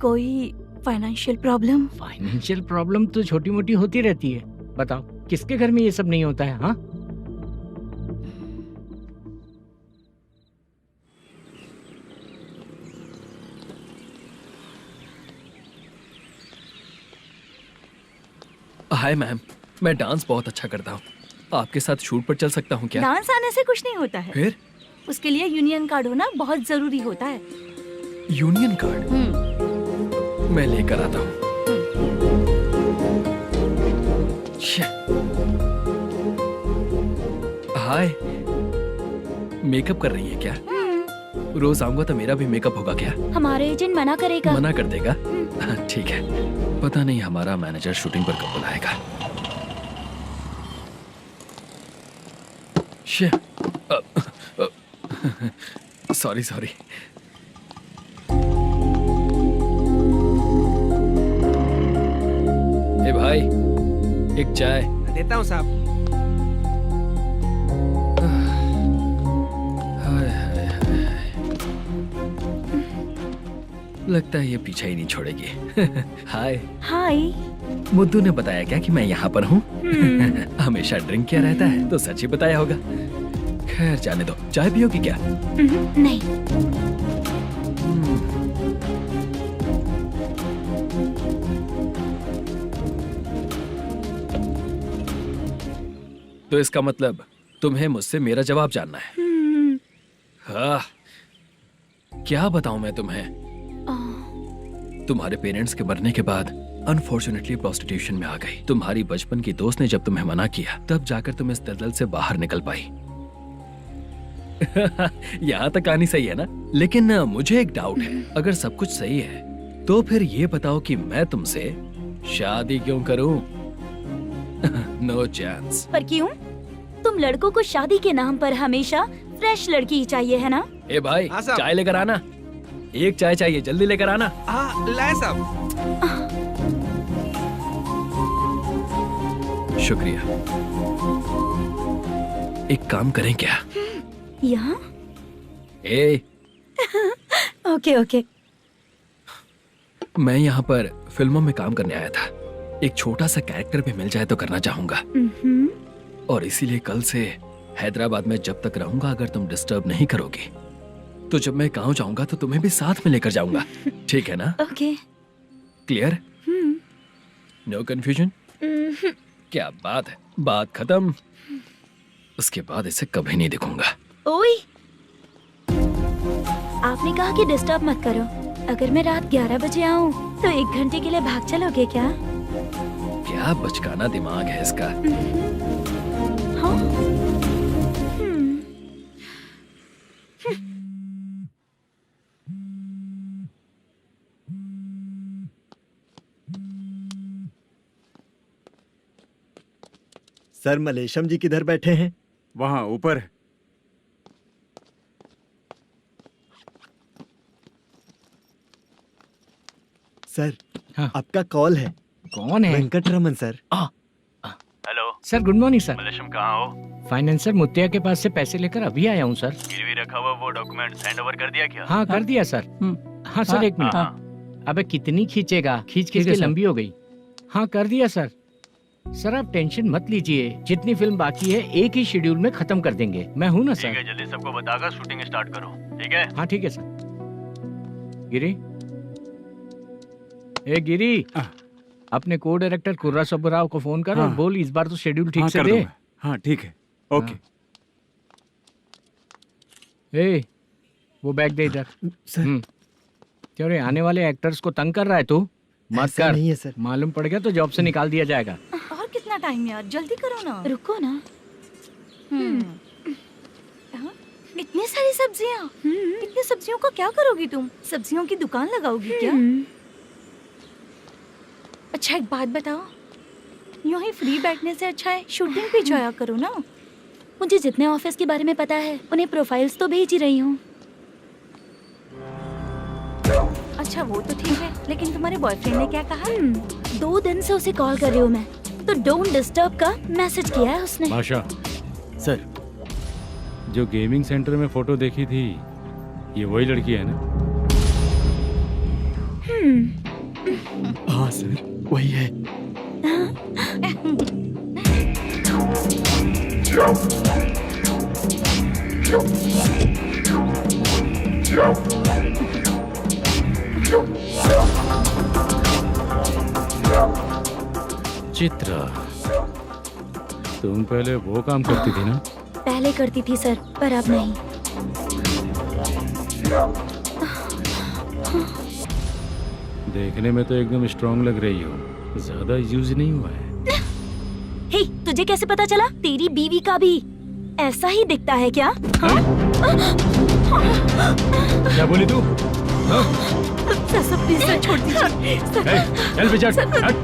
कोई फाइनेंशियल प्रॉब्लम?
फाइनेंशियल प्रॉब्लम तो छोटी मोटी होती रहती है। बताओ, किसके घर में ये सब नहीं होता है? हाँ,
हाय मैम, मैं डांस बहुत अच्छा करता हूँ। आपके साथ शूट पर चल सकता हूँ क्या?
डांस आने से कुछ नहीं होता है।
फिर?
उसके लिए यूनियन कार्ड होना बहुत जरूरी होता है।
Union card? मैं लेकर आता हूँ। हाय, मेकअप कर रही है क्या? रोज आऊंगा तो मेरा भी मेकअप होगा क्या?
हमारे एजेंट मना करेगा।
मना कर देगा? ठीक है, पता नहीं हमारा मैनेजर शूटिंग पर कब बुलाएगा। सॉरी। ए भाई, एक चाय।
देता हूँ साहब।
लगता है ये पीछा ही नहीं छोड़ेगी। हाय।
हाय।
मुद्दू ने बताया क्या कि मैं यहाँ पर हूँ? हमेशा ड्रिंक किया रहता है तो सच ही बताया होगा। खैर जाने दो, चाय पियोगी क्या?
नहीं।
तो इसका मतलब तुम्हें मुझसे मेरा जवाब जानना है? हाँ, क्या बताऊं मैं तुम्हें? तुम्हारे पेरेंट्स के मरने के बाद अनफॉर्चुनेटली प्रोस्टिट्यूशन में आ गई। तुम्हारी बचपन की दोस्त ने जब तुम्हें मना किया तब जाकर तुम इस दलदल से बाहर निकल पाई। यहाँ तक कहानी सही है ना? लेकिन मुझे एक डाउट है, अगर सब कुछ सही है तो फिर ये बताओ कि मैं तुमसे शादी क्यों करूं? No chance.
पर क्यों? तुम लड़कों को शादी के नाम पर हमेशा फ्रेश लड़की ही चाहिए है ना?
ए भाई, चाय लेकर आना। एक चाय चाहिए, जल्दी लेकर आना।
लाए साहब।
शुक्रिया। एक काम करें क्या?
यहाँ?
ए,
ओके ओके।
मैं यहाँ पर फिल्मों में काम करने आया था। एक छोटा सा कैरेक्टर भी मिल जाए तो करना चाहूंगा। और इसीलिए कल से हैदराबाद में जब तक रहूंगा, अगर तुम डिस्टर्ब नहीं करोगी तो जब मैं गांव जाऊंगा तो तुम्हें भी साथ में लेकर जाऊंगा। ठीक है ना?
ओके।
क्लियर? No confusion? क्या बात है, बात खत्म। उसके बाद इसे कभी नहीं दिखूंगा।
ओए, आपने कहा कि डिस्टर्ब मत करो। अगर मैं रात 11 बजे आऊँ तो 1 घंटे के लिए भाग चलोगे क्या?
क्या बचकाना दिमाग है इसका।
हाँ?
सर, मलेशम जी किधर बैठे हैं?
वहाँ ऊपर है।
सर,
हाँ।
आपका कॉल है।
कौन है?
Venkataraman sir.
Hello
sir, good morning sir.
Malesham कहाँ हो?
फाइनेंसर मुत्तिया के पास से पैसे लेकर अभी आया हूँ सर।
गिरवी रखा हुआ वो डॉक्यूमेंट हैंड ओवर कर दिया क्या?
हाँ, कर दिया सर। हाँ सर, एक मिनट। अबे कितनी खींचेगा, खींच खींच के लंबी हो गई। हाँ, कर दिया सर। सर आप टेंशन मत लीजिए, जितनी फिल्म बाकी है एक ही शेड्यूल में खत्म कर देंगे। मैं हूँ ना सर।
ठीक है, जल्दी सबको बताकर शूटिंग स्टार्ट करो। ठीक है?
हाँ ठीक है सर। गिरी, ए गिरी, अपने को डायरेक्टर कुर्रा सुब्बराव को फोन कर और बोल इस बार तो शेड्यूल ठीक से दे।
हाँ ठीक है, ओके।
ए, वो बैग दे इधर।
सर।
क्यों रे, आने वाले एक्टर्स को तंग कर रहा है तू? मत
ऐसा
कर।
नहीं है सर।
मालूम पड़ गया तो जॉब से निकाल दिया जाएगा।
और कितना टाइम यार, जल्दी करो ना।
रुको ना।
इतनी सारी सब्जियाँ, इतनी सब्जियों को क्या करोगी तुम? सब्जियों की दुकान लगाओगी क्या? अच्छा एक बात बताओ, यूं ही फ्री बैठने से अच्छा है शूटिंग भी जाया करो ना।
मुझे जितने ऑफिस के बारे में पता है उन्हें प्रोफाइल्स तो भेज ही रही हूँ।
अच्छा वो तो ठीक है, लेकिन तुम्हारे बॉयफ्रेंड ने क्या कहा?
2 दिन से उसे कॉल कर रही हूँ मैं, तो डोंट डिस्टर्ब का मैसेज किया है उसने।
माशा,
सर,
जो गेमिंग सेंटर में फोटो देखी थी, ये वही लड़की है ना?
हाँ सर, वही है।
चित्रा, तुम पहले वो काम करती थी ना?
पहले करती थी सर, पर अब नहीं।
देखने में तो एकदम स्ट्रांग लग रही हो, ज्यादा यूज नहीं हुआ है।
हे, तुझे कैसे पता चला? तेरी बीवी का भी ऐसा ही दिखता है क्या? हाँ?
क्या बोली तू?
सर प्लीज सर, छोड़ दीजिए।
चल बिचट, हट।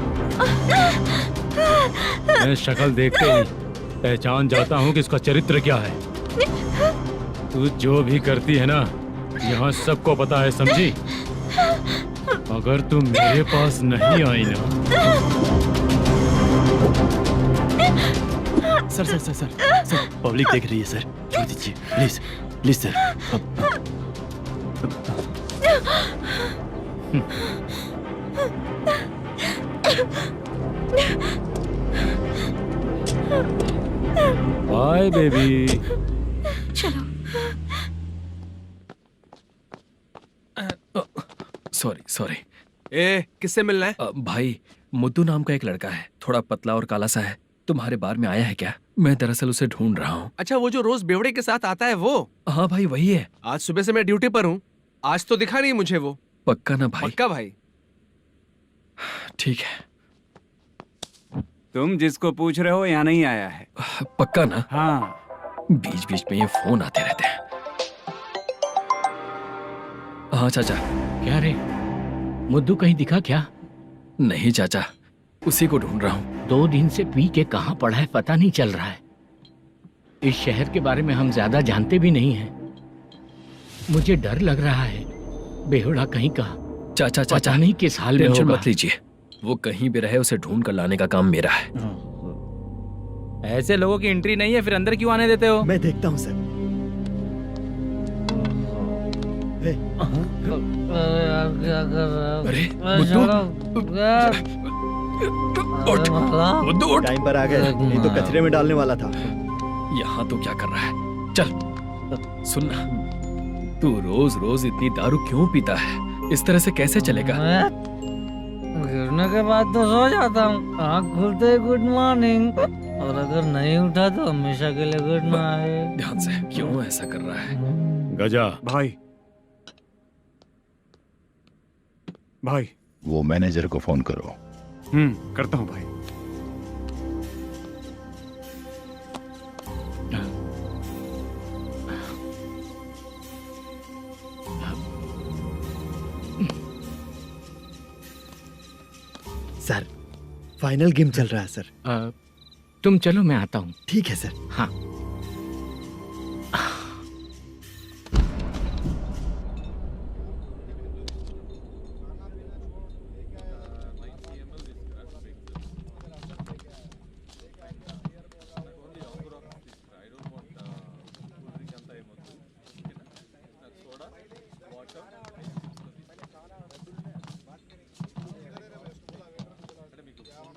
मैं शक्ल देखते ही पहचान जाता हूँ कि इसका चरित्र क्या है। तू जो भी करती है ना, यहाँ सबको पता है, समझी? अगर तू मेरे पास नहीं आई ना।
Sir sir sir sir sir, public देख रही है सर, छोड़ दीजिए please please sir.
Bye baby.
चलो।
Sorry sorry.
ए, किससे मिलना है?
भाई मुद्दू नाम का एक लड़का है, थोड़ा पतला और काला सा है, तुम्हारे बार में आया है क्या? मैं दरअसल उसे ढूंढ रहा हूँ।
अच्छा, वो जो रोज बेवड़े के साथ आता है वो?
हाँ भाई वही है।
आज सुबह से मैं ड्यूटी पर हूँ, आज तो दिखा नहीं मुझे वो।
पक्का ना भाई?
पक्का भाई।
ठीक है।
तुम जिसको पूछ रहे हो यहाँ नहीं आया है?
पक्का ना?
हाँ।
बीच बीच में ये फोन आते रहते हैं। हाँ चाचा।
क्या रे, मुद्दू कहीं दिखा क्या?
नहीं चाचा, उसी को ढूंढ रहा हूँ।
2 दिन से पी के कहाँ पड़ा है पता नहीं चल रहा है। इस शहर के बारे में हम ज्यादा जानते भी नहीं हैं। मुझे डर लग रहा है, बेहुड़ा कहीं का।
चाचा चाचा
पता नहीं किस हाल में
टेंशन
होगा।
मत लीजिए, वो कहीं भी रहे उसे ढूंढ कर लाने का काम मेरा है।
ऐसे लोगों की एंट्री नहीं है, फिर अंदर क्यों आने देते हो?
मैं देखता हूँ सर।
अरे मुद्दू
टाइम पर आ गए, नहीं तो कचरे में डालने वाला था।
यहाँ तो क्या कर रहा है? चल सुनना, तू रोज रोज इतनी दारू क्यों पीता है? इस तरह से कैसे चलेगा?
गिरने के बाद तो सो जाता हूँ, आँख खुलते ही गुड मॉर्निंग, और अगर नहीं उठा तो हमेशा के लिए गुड नाइट।
ध्यान से, क्यों ऐसा कर रहा है?
गजा
भाई। भाई
वो मैनेजर को फोन करो।
करता हूँ भाई।
सर फाइनल गेम चल रहा है सर।
तुम चलो, मैं आता हूँ।
ठीक है सर।
हाँ।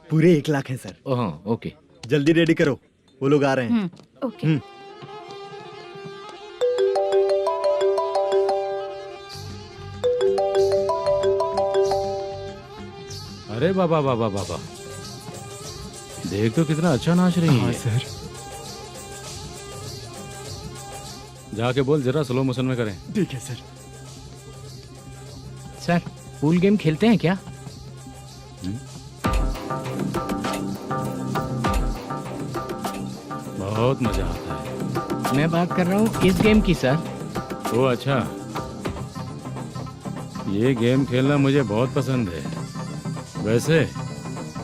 पूरे 1 लाख हैं सर।
Oh okay.
जल्दी रेडी करो, वो लोग आ रहे हैं।
ओके।
अरे बाबा बाबा बाबा, देख तो कितना अच्छा नाच रही है।
सर।
जाके बोल जरा स्लो मोशन में करें।
ठीक है सर।
सर पूल गेम खेलते हैं क्या?
बहुत मजा आता है।
मैं बात कर रहा हूँ इस गेम की सर।
ओ अच्छा, ये गेम खेलना मुझे बहुत पसंद है। वैसे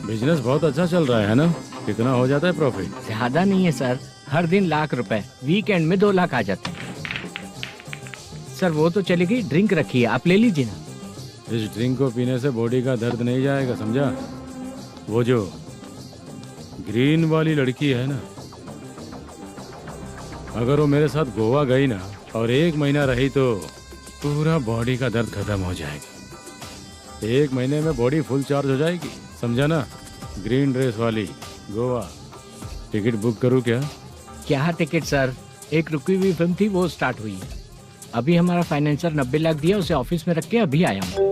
बिजनेस बहुत अच्छा चल रहा है ना? कितना हो जाता है प्रॉफिट?
ज्यादा नहीं है सर, हर दिन लाख रुपए, वीकेंड में 2 लाख आ जाते हैं। सर वो तो चलेगी, ड्रिंक रखी है, आप ले लीजिए ना।
इस ड्रिंक को पीने से बॉडी का दर्द नहीं जाएगा, समझा? वो जो ग्रीन वाली लड़की है ना, अगर वो मेरे साथ गोवा गई ना और 1 महीना रही तो पूरा बॉडी का दर्द खत्म हो जाएगा। 1 महीने में बॉडी फुल चार्ज हो जाएगी, समझा ना? ग्रीन ड्रेस वाली गोवा। टिकट बुक करूँ क्या?
क्या टिकट सर, एक रुकी हुई फिल्म थी वो स्टार्ट हुई है। अभी हमारा फाइनेंसर 90 लाख दिया, उसे ऑफिस में रख के अभी आया हूँ।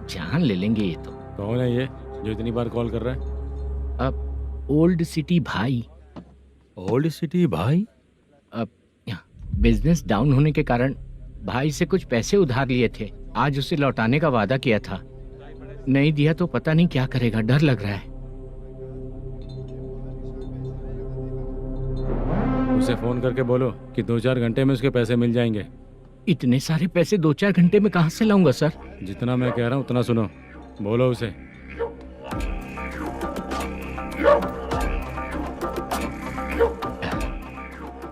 जान ले लेंगे ये तो।
कौन है ये जो इतनी बार कॉल कर रहा है?
अब ओल्ड सिटी भाई।
ओल्ड सिटी भाई?
अब बिजनेस डाउन होने के कारण भाई से कुछ पैसे उधार लिए थे, आज उसे लौटाने का वादा किया था। नहीं दिया तो पता नहीं क्या करेगा, डर लग रहा है।
उसे फोन करके बोलो कि 2-4 घंटे में उसके पैसे मिल जाएंगे।
इतने सारे पैसे 2-4 घंटे में कहाँ से लाऊंगा सर?
जितना मैं कह रहा हूँ उतना सुनो, बोलो उसे।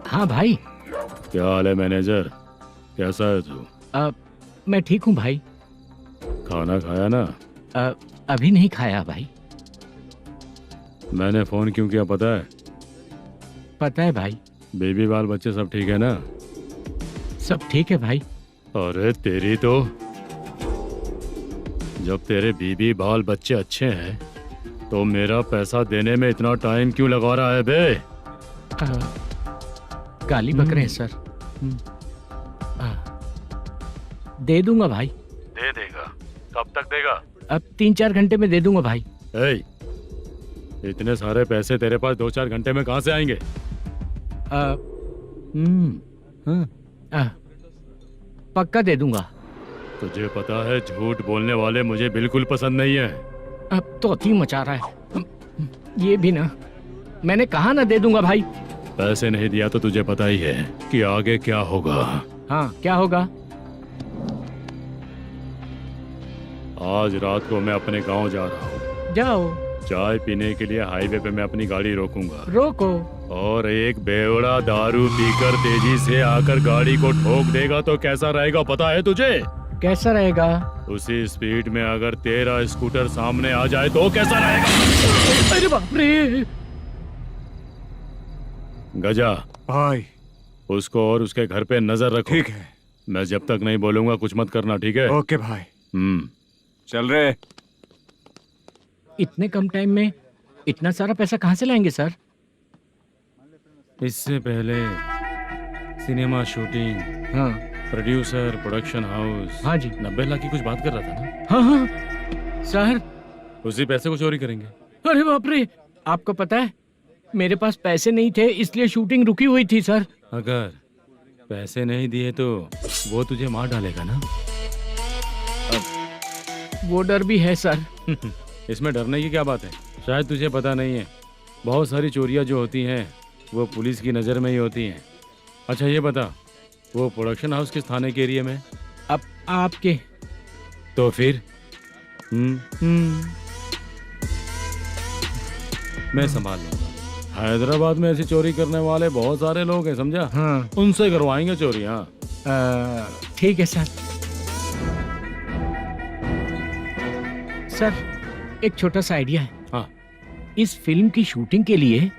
हाँ भाई।
क्या हाल है मैनेजर, कैसा है तू?
मैं ठीक हूँ भाई।
खाना खाया ना?
अभी नहीं खाया भाई।
मैंने फोन क्यों किया पता है?
पता है भाई।
बेबी बाल बच्चे सब ठीक है ना?
सब ठीक है भाई।
अरे तेरी तो जब तेरे बीबी बाल बच्चे अच्छे हैं तो मेरा पैसा देने में इतना टाइम क्यों लगा रहा है बे?
गाली बक रहे हैं सर। दे दूंगा भाई।
दे देगा? कब तक देगा?
अब 3-4 घंटे में दे दूंगा भाई।
ए, इतने सारे पैसे तेरे पास 2-4 घंटे में कहाँ से आएंगे?
पक्का दे दूंगा।
तुझे पता है झूठ बोलने वाले मुझे बिल्कुल पसंद नहीं है।
अब तो अति मचा रहा है ये भी ना। मैंने कहा ना दे दूंगा भाई।
पैसे नहीं दिया तो तुझे पता ही है कि आगे क्या होगा।
हाँ क्या होगा?
आज रात को मैं अपने गांव जा रहा हूँ।
जाओ।
चाय पीने के लिए हाईवे पे मैं अपनी गाड़ी रोकूंगा।
रोको।
और एक बेवड़ा दारू पीकर तेजी से आकर गाड़ी को ठोक देगा तो कैसा रहेगा पता है तुझे?
कैसा रहेगा?
उसी स्पीड में अगर तेरा स्कूटर सामने आ जाए तो कैसा रहेगा?
अरे बाप रे।
गजा
भाई,
उसको और उसके घर पे नजर रखो।
ठीक है।
मैं जब तक नहीं बोलूंगा कुछ मत करना, ठीक है?
ओके भाई। चल रहे।
इतने कम टाइम में इतना सारा पैसा कहाँ से लाएंगे सर?
इससे पहले सिनेमा शूटिंग,
हाँ,
प्रोड्यूसर, प्रोडक्शन हाउस,
हाँ जी,
90 लाख की कुछ बात कर रहा था ना?
हाँ हाँ सर।
उसी पैसे को चोरी करेंगे।
अरे बाप रे, आपको पता है मेरे पास पैसे नहीं थे इसलिए शूटिंग रुकी हुई थी सर।
अगर पैसे नहीं दिए तो वो तुझे मार डालेगा ना?
वो डर भी है सर।
इसमें डरने की क्या बात है? शायद तुझे पता नहीं है, बहुत सारी चोरियां जो होती हैं वो पुलिस की नज़र में ही होती हैं। अच्छा ये बता, वो प्रोडक्शन हाउस किस थाने के एरिया में?
अब आपके।
तो फिर मैं संभाल लूंगा। हैदराबाद में ऐसी चोरी करने वाले बहुत सारे लोग हैं, समझा?
हाँ।
उनसे करवाएंगे चोरी। हाँ
ठीक है सर। सर एक छोटा सा आइडिया है।
हाँ।
इस फिल्म की शूटिंग के लिए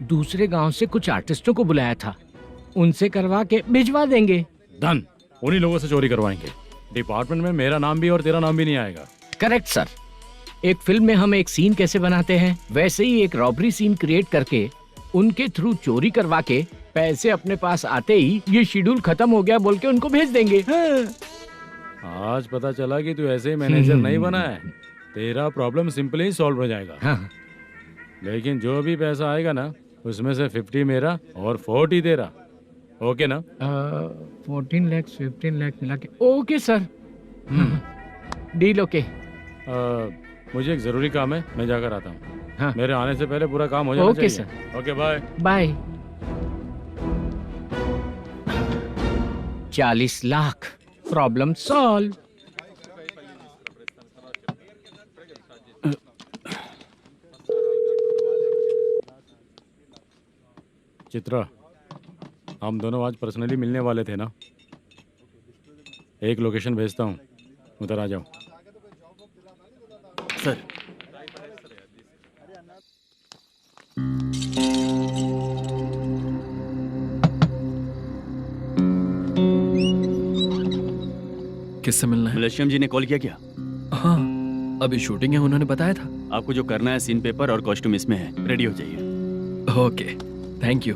दूसरे गांव से कुछ आर्टिस्टों को बुलाया था, उनसे करवा के भिजवा देंगे।
डन, उन्हीं लोगों से चोरी करवाएंगे। डिपार्टमेंट में मेरा नाम भी और तेरा नाम भी नहीं आएगा।
Correct sir. एक फिल्म में हम एक सीन कैसे बनाते हैं वैसे ही एक रॉबरी सीन क्रिएट करके उनके थ्रू चोरी करवा के पैसे अपने पास आते ही ये शेड्यूल खत्म हो गया बोल के उनको भेज देंगे।
आज पता चला कि तू ऐसे ही मैनेजर नहीं बना है। तेरा प्रॉब्लम सिंपली ही सॉल्व हो जाएगा।
हाँ।
लेकिन जो भी पैसा आएगा ना उसमें से 50 मेरा और 40 तेरा। ओके ना?
14 लाख 15 लाख मिला के। Okay sir. Deal okay.
मुझे एक जरूरी काम है, मैं जाकर आता हूँ।
हाँ।
मेरे आने से पहले पूरा काम हो जाना
ओके
चाहिए।
Sir.
Okay bye.
Bye. 40 lakh, problem solve.
Chitra, हम दोनों आज पर्सनली मिलने वाले थे ना? एक लोकेशन भेजता हूँ, उधर आ जाओ।
सर।
किससे मिलना है?
मलेशियम जी ने कॉल किया क्या?
हाँ, अभी शूटिंग है, उन्होंने बताया था।
आपको जो करना है सीन पेपर और कॉस्ट्यूम इसमें है, रेडी हो जाइए।
Okay, thank you.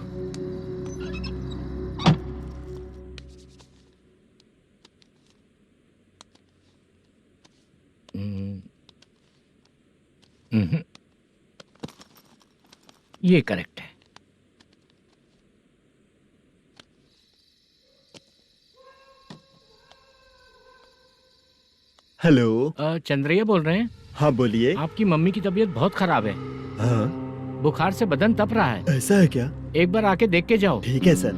ये करेक्ट है।
हेलो।
चंद्रैया बोल रहे हैं?
हाँ बोलिए।
आपकी मम्मी की तबीयत बहुत खराब है।
हाँ।
बुखार से बदन तप रहा है।
ऐसा है क्या?
एक बार आके देख के जाओ।
ठीक है सर।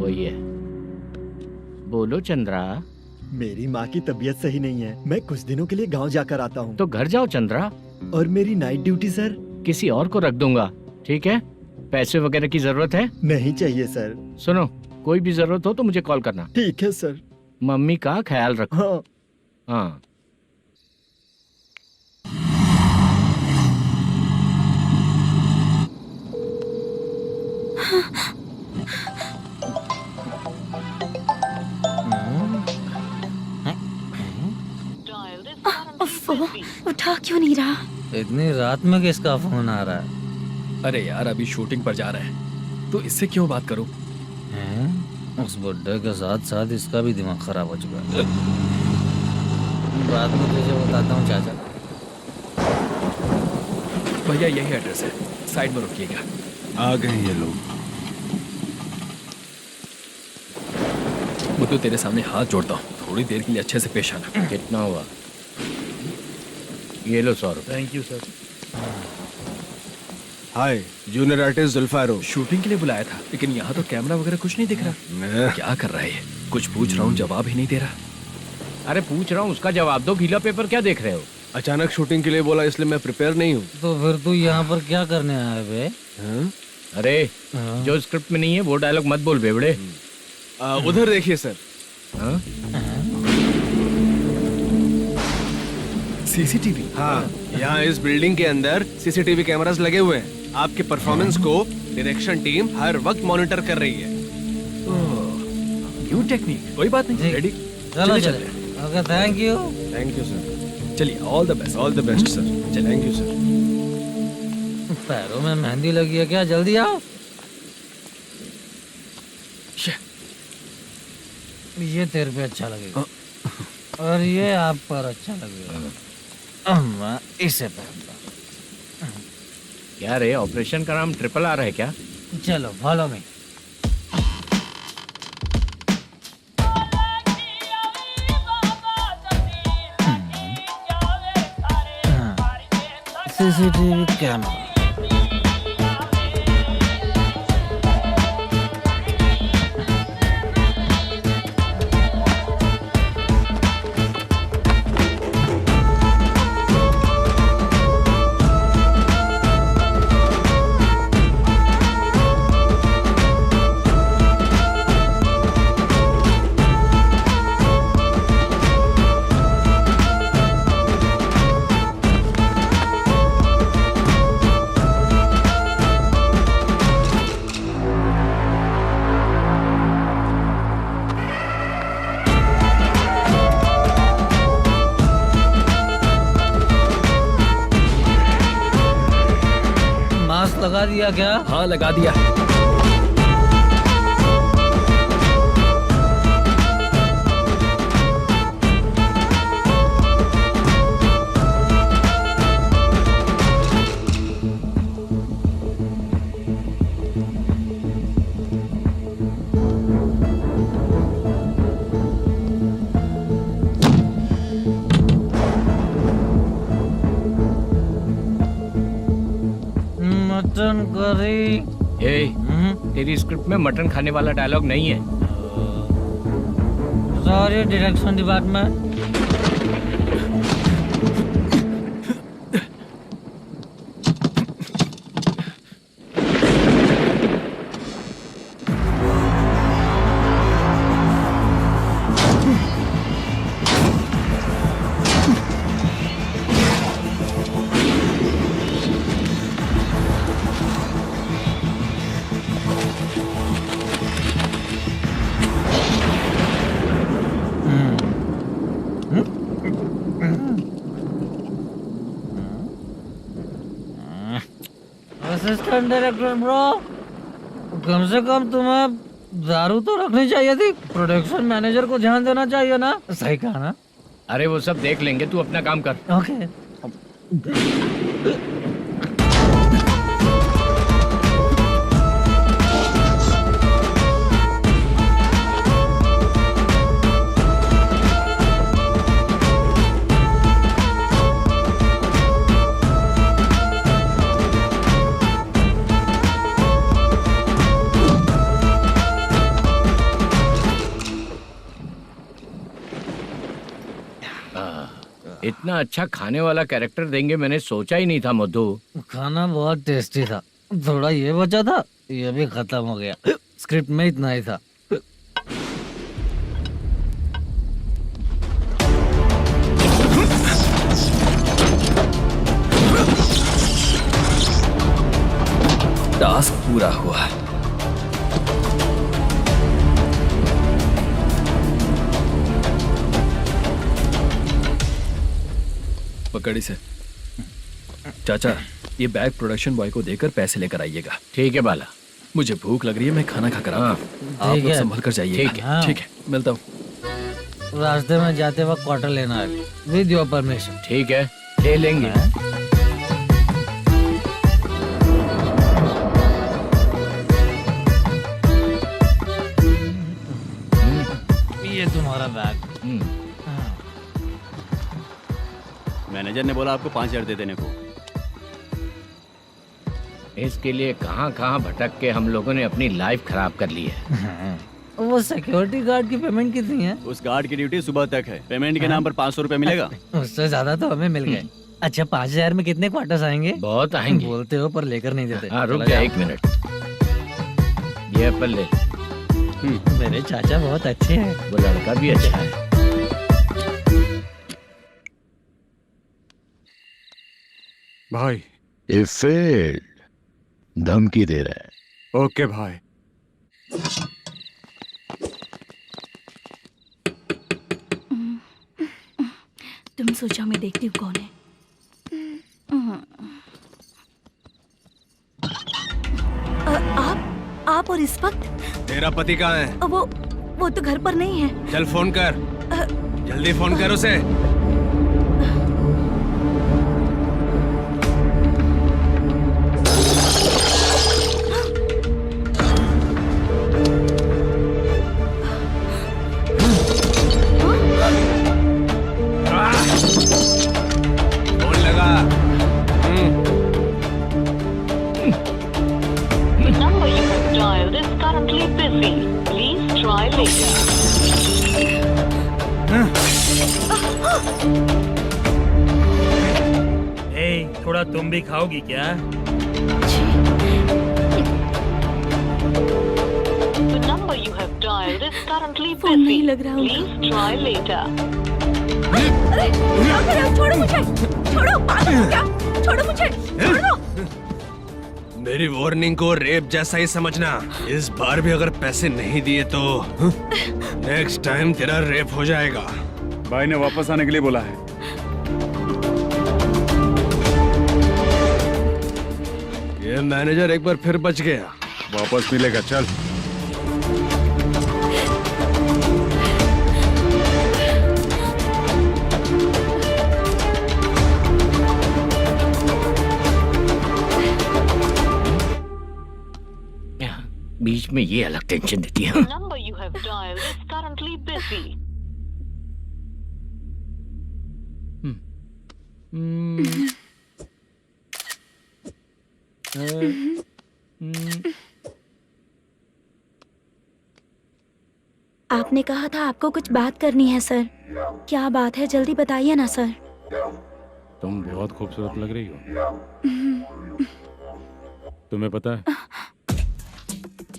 वही है। बोलो चंद्रा।
मेरी माँ की तबीयत सही नहीं है, मैं कुछ दिनों के लिए गांव जाकर आता हूँ।
तो घर जाओ चंद्रा।
और मेरी नाइट ड्यूटी सर?
किसी और को रख दूंगा, ठीक है? पैसे वगैरह की जरूरत है?
नहीं चाहिए सर।
सुनो, कोई भी जरूरत हो तो मुझे कॉल करना।
ठीक है सर।
मम्मी का ख्याल रखो।
हाँ।
हाँ।
उफ़्फ़ो, उठा क्यों नहीं रहा?
इतनी रात में किसका फोन आ रहा है?
अरे यार अभी शूटिंग पर जा रहे हैं तो इससे क्यों बात करूं?
उस बुड्ढे के साथ साथ इसका भी दिमाग खराब हो चुका है। बाद में तुझे बताता हूँ चाचा।
भैया यही एड्रेस है, साइड में रुकिएगा।
आ गए ये लोग।
मुझे तेरे सामने हाथ जोड़ता हूँ, थोड़ी देर के लिए अच्छे से पेश आना।
कितना हुआ? ये लो 100 रुपए।
Thank you sir.
Hi, junior artist जुल्फारो।
शूटिंग के लिए बुलाया था, लेकिन यहाँ तो कैमरा वगैरह कुछ नहीं दिख रहा। क्या कर रहा है ये? कुछ पूछ रहा हूँ जवाब ही नहीं दे रहा।
अरे पूछ रहा हूँ उसका जवाब दो, गीला पेपर क्या देख रहे हो?
अचानक शूटिंग के लिए बोला इसलिए मैं प्रिपेयर नहीं हूँ।
तो फिर तू यहाँ पर क्या करने आया है बे?
अरे जो स्क्रिप्ट में नहीं है वो डायलॉग मत बोल बेवड़े।
उधर देखिए सर।
सीसीटीवी?
हाँ, यहाँ इस बिल्डिंग के अंदर सीसीटीवी कैमरास लगे हुए हैं। आपके परफॉर्मेंस को डायरेक्शन टीम हर वक्त मॉनिटर कर रही है।
न्यू टेक्निक, कोई बात नहीं। रेडी?
चलो चले। Okay, thank you.
Thank you sir.
चलिए, all the best.
All the best sir. Thank you sir.
पैरों में मेहंदी लगी है क्या? जल्दी आओ। ये तेरे पे अच्छा लगेगा और ये आप पर अच्छा लगेगा। मैं इसे पहनता।
क्या रे, ऑपरेशन का नाम ट्रिपल आर है क्या?
चलो फॉलो मी। CCTV camera. लगा दिया क्या?
हाँ लगा दिया।
Mutton curry.
तेरी स्क्रिप्ट में मटन खाने वाला डायलॉग नहीं है।
Sorry direction department. Assistant director bro, कम से कम तुम्हें दारू तो रखनी चाहिए थी। प्रोडक्शन मैनेजर को ध्यान देना चाहिए ना। सही कहा ना?
अरे वो सब देख लेंगे, तू अपना काम कर।
ओके।
इतना अच्छा खाने वाला कैरेक्टर देंगे मैंने सोचा ही नहीं था मधु।
खाना बहुत टेस्टी था। थोड़ा ये बचा था, ये भी खत्म हो गया। स्क्रिप्ट में इतना ही था।
टास्क पूरा हुआ। पकड़ी से। चाचा, ये बैग प्रोडक्शन बॉय को देकर पैसे लेकर आइएगा।
ठीक है बाला।
मुझे भूख लग रही है, मैं खाना खाकर आता हूँ। आप
ठीक
लोग
है।
संभल कर जाइएगा।
ठीक
है।
ठीक है, मिलता हूँ।
रास्ते में जाते वक्त क्वार्टर लेना है विद योर परमिशन।
ठीक है, ले लेंगे।
ये तुम्हारा बैग।
मैनेजर ने बोला आपको 5,000 दे देने को।
इसके लिए कहाँ कहाँ भटक के हम लोगों ने अपनी लाइफ खराब कर ली है।
वो सिक्योरिटी गार्ड की पेमेंट कितनी है?
उस गार्ड की ड्यूटी सुबह तक है। पेमेंट के नाम पर 500 रुपए मिलेगा।
उससे ज्यादा तो हमें मिल गए। अच्छा, 5,000 में कितने क्वार्टर्स आएंगे?
बहुत आएंगे।
बोलते हो पर लेकर नहीं देते।
हाँ, रुक जा 1 मिनट। ये एप्पल ले।
मेरे चाचा बहुत अच्छे हैं।
वो लड़का भी अच्छा है।
भाई
ये फेल्ड, धमकी दे रहा है।
ओके भाई।
तुम सोचो, मैं देखती हूँ कौन है। आप और इस वक्त?
तेरा पति कहाँ है?
वो तो घर पर नहीं है।
चल फोन कर, जल्दी फोन कर उसे। फोन लगा।
number you have dialed is currently busy. Please try later.
थोड़ा तुम भी खाओगी क्या?
The number you have dialed is currently
phone
busy.
नहीं लग रहा होगा।
Please try later.
अरे क्या कर रहे हो? छोड़ो मुझे, छोड़ो, पागल हो क्या? छोड़ो मुझे, छोड़ो।
मेरी वार्निंग को रेप जैसा ही समझना। इस बार भी अगर पैसे नहीं दिए तो नेक्स्ट टाइम तेरा रेप हो जाएगा।
भाई ने वापस आने के लिए बोला है।
ये मैनेजर एक बार फिर बच गया।
वापस मिलेगा, चल।
बीच में ये अलग टेंशन देती है।
The number you have dialed is currently busy.
आपने कहा था आपको कुछ बात करनी है सर। क्या बात है, जल्दी बताइए ना सर।
तुम बहुत खूबसूरत लग रही हो। तुम्हें पता है,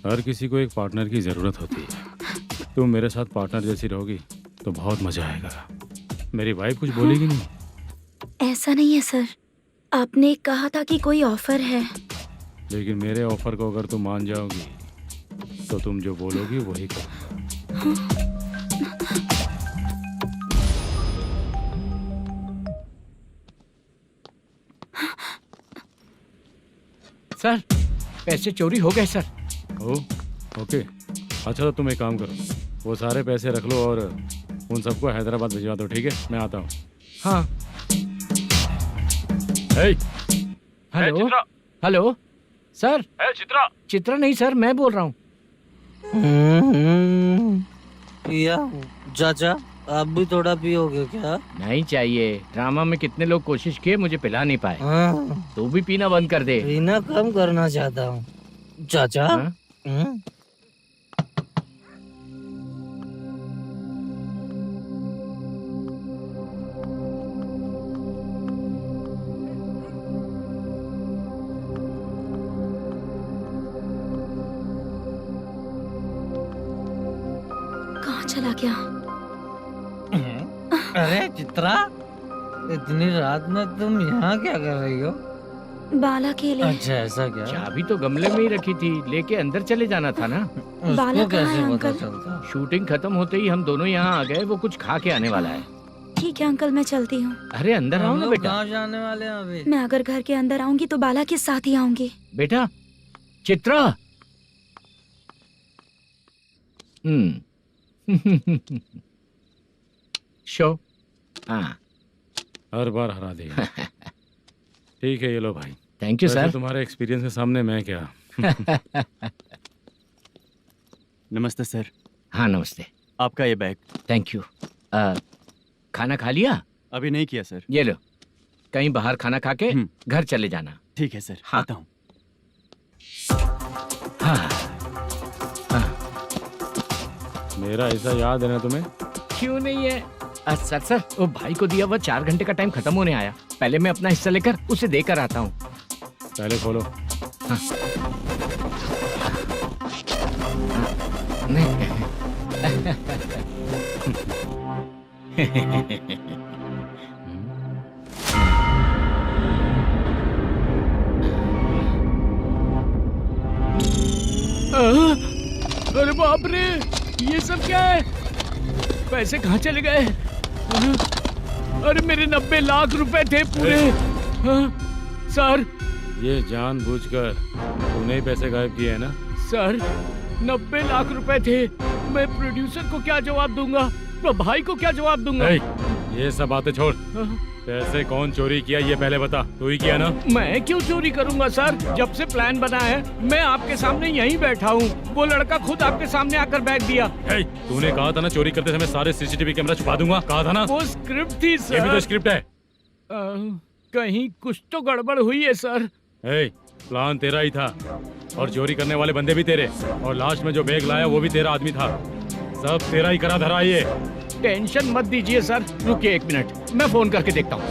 हर किसी को एक पार्टनर की जरूरत होती है। तुम मेरे साथ पार्टनर जैसी रहोगी तो बहुत मजा आएगा। मेरी वाइफ कुछ बोलेगी नहीं?
ऐसा नहीं है सर, आपने कहा था कि कोई ऑफर है।
लेकिन मेरे ऑफर को अगर तुम मान जाओगी तो तुम जो बोलोगी वही करूँगा।
सर, पैसे चोरी हो गए सर।
ओके, अच्छा तो तुम एक काम करो, वो सारे पैसे रख लो और उन सबको हैदराबाद भिजवा दो। ठीक है, मैं आता हूँ।
हाँ।
Hey,
hello hello sir.
Chitra?
Chitra नहीं सर, मैं बोल रहा हूँ।
या चाचा, आप भी थोड़ा पियोगे क्या?
नहीं चाहिए। ड्रामा में कितने लोग कोशिश किए, मुझे पिला नहीं पाए। तू भी पीना बंद कर दे।
पीना कम करना चाहता हूँ चाचा।
कहाँ चला गया?
अरे चित्रा, इतनी रात में तुम यहाँ क्या कर रही हो?
बाला के लिए।
अच्छा, ऐसा क्या?
चाबी तो गमले में ही रखी थी, लेके अंदर चले जाना था ना।
बाला
उसको
कहाँ है
कैसे पता
अंकल?
चलता?
शूटिंग खत्म होते ही हम दोनों यहाँ आ गए। वो कुछ खा के आने वाला है।
ठीक है अंकल, मैं चलती हूँ।
अरे अंदर आओ
हम
ना
लोग
बेटा।
कहाँ जाने वाले हैं अभी?
मैं अगर घर के अंदर आऊंगी तो बाला के साथ ही आऊंगी।
बेटा चित्रा। शो। हाँ
हर बार हरा देगा। ठीक है, ये लो भाई।
थैंक यू
वैसे
सर।
तुम्हारे एक्सपीरियंस के सामने मैं क्या।
नमस्ते सर।
हाँ नमस्ते।
आपका ये बैग।
Thank you. खाना खा लिया?
अभी नहीं किया सर।
ये लो, कहीं बाहर खाना खा के घर चले जाना।
ठीक है सर।
हाँ।
आता हूँ।
हाँ। हाँ।
मेरा ऐसा याद है ना तुम्हें?
क्यों नहीं है? सर वो भाई को दिया हुआ 4 घंटे का टाइम खत्म होने आया। पहले मैं अपना हिस्सा लेकर उसे देकर आता हूँ।
पहले खोलो।
हाँ। अरे बाप रे, ये सब क्या है? पैसे कहाँ चले गए? अरे मेरे 90 लाख रुपए थे पूरे। सर
ये जानबूझकर तूने ही पैसे गायब किए हैं ना?
सर 90 लाख रुपए थे। मैं प्रोड्यूसर को क्या जवाब दूंगा? तो भाई को क्या जवाब दूंगा?
ये सब बातें छोड़। पैसे कौन चोरी किया ये पहले बता। तू ही किया ना?
मैं क्यों चोरी करूंगा सर? जब से प्लान बना है मैं आपके सामने यहीं बैठा हूँ। वो लड़का खुद आपके सामने आकर बैग दिया।
तूने कहा था ना चोरी करते समय सारे सीसीटीवी कैमरा छुपा दूंगा। कहा था ना?
वो स्क्रिप्ट थी सर।
ये भी तो स्क्रिप्ट है।
कहीं कुछ तो गड़बड़ हुई है सर।
प्लान तेरा ही था और चोरी करने वाले बंदे भी तेरे, और लास्ट में जो बैग लाया वो भी तेरा आदमी था। सब तेरा ही करा धरा। ये
टेंशन मत दीजिए सर। रुकिए 1 मिनट, मैं फोन करके देखता हूँ।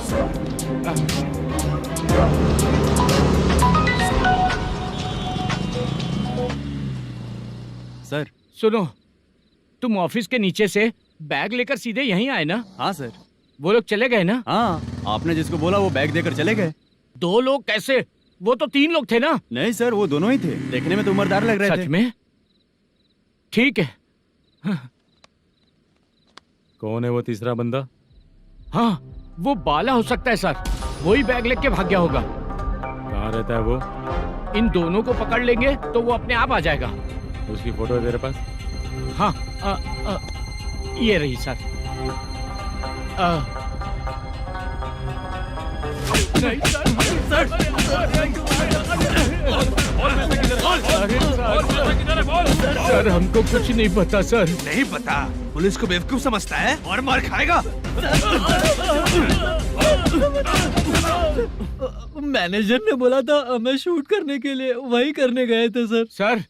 सर
सुनो, तुम ऑफिस के नीचे से बैग लेकर सीधे यहीं आए ना?
हाँ सर।
वो लोग चले गए ना?
हाँ, आपने जिसको बोला वो बैग देकर चले गए।
2 लोग कैसे? वो तो 3 लोग थे ना?
नहीं सर, वो दोनों ही थे। देखने में तो उम्रदार लग रहे थे।
सच में? ठीक है।
कौन है वो तीसरा बंदा?
हाँ, वो बाला हो सकता है सर। वही बैग लेके भाग गया होगा।
कहाँ रहता है वो?
इन दोनों को पकड़ लेंगे तो वो अपने आप आ जाएगा।
उसकी फोटो है तेरे पास?
हाँ, ये रही सर। नहीं सर, हमको कुछ नहीं पता सर।
नहीं पता? पुलिस को बेवकूफ समझता है और मार खाएगा।
मैनेजर ने बोला था हमें शूट करने के लिए, वही करने गए थे सर।
सर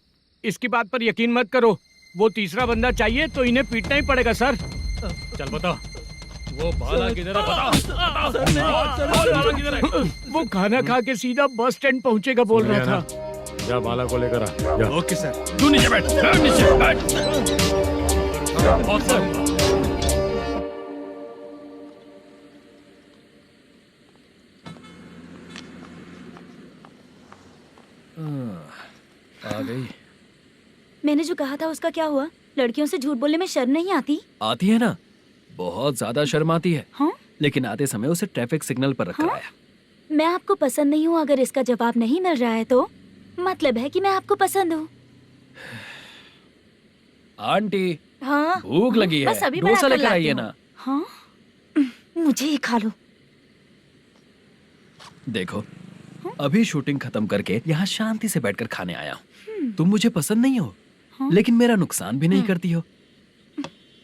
इसकी बात पर यकीन मत करो। वो तीसरा बंदा चाहिए तो इन्हें पीटना ही पड़ेगा सर।
चल बता, वो बाला किधर है? बता।
वो खाना खा के सीधा बस स्टैंड पहुंचेगा बोल रहा था।
जा बाला को लेकर आ। जा।
Okay sir.
तू नीचे बैठ। नीचे बैठ। बहुत सर।
आ गई।
मैंने जो कहा था उसका क्या हुआ? लड़कियों से झूठ बोलने में शर्म नहीं आती?
आती है ना, बहुत ज्यादा शर्म आती है।
हाँ?
लेकिन आते समय उसे ट्रैफिक सिग्नल पर रखकर आया।
मैं आपको पसंद नहीं हूँ अगर इसका जवाब नहीं मिल रहा है तो मतलब है कि मैं आपको पसंद हूँ।
आंटी
हाँ?
भूख लगी है,
बस अभी
डोसा
बनाकर
लेकर
लाती
आइए
हूँ।
ना।
हाँ? मुझे ही खा लो।
देखो, अभी शूटिंग खत्म करके यहाँ शांति से बैठकर खाने आया हूँ। तुम मुझे पसंद नहीं हो, लेकिन मेरा नुकसान भी नहीं करती हो।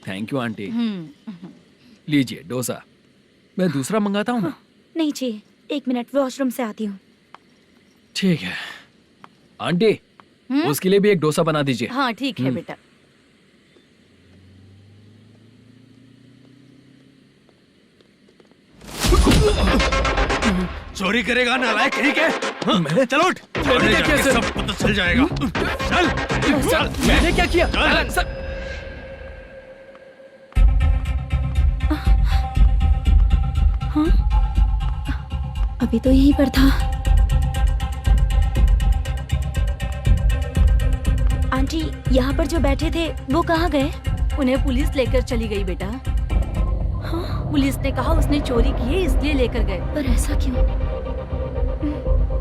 Thank you aunty. लीजिए डोसा। मैं दूसरा मंगाता हूँ ना?
नहीं चाहिए, 1 मिनट वॉशरूम से आती हूँ।
ठीक है आंटी, उसके लिए भी एक डोसा बना दीजिए।
हाँ ठीक है बेटा।
चोरी करेगा नालायक कहीं के? हाँ? चल उठ।
मैंने क्या किया सर?
सब पता चल जाएगा। चल चल।
मैंने क्या किया?
चल।
सर
हाँ? अभी तो यहीं पर था। आंटी यहाँ पर जो बैठे थे वो कहाँ गए?
उन्हें पुलिस लेकर चली गई बेटा।
हाँ?
पुलिस ने कहा उसने चोरी की है इसलिए लेकर गए।
पर ऐसा क्यों?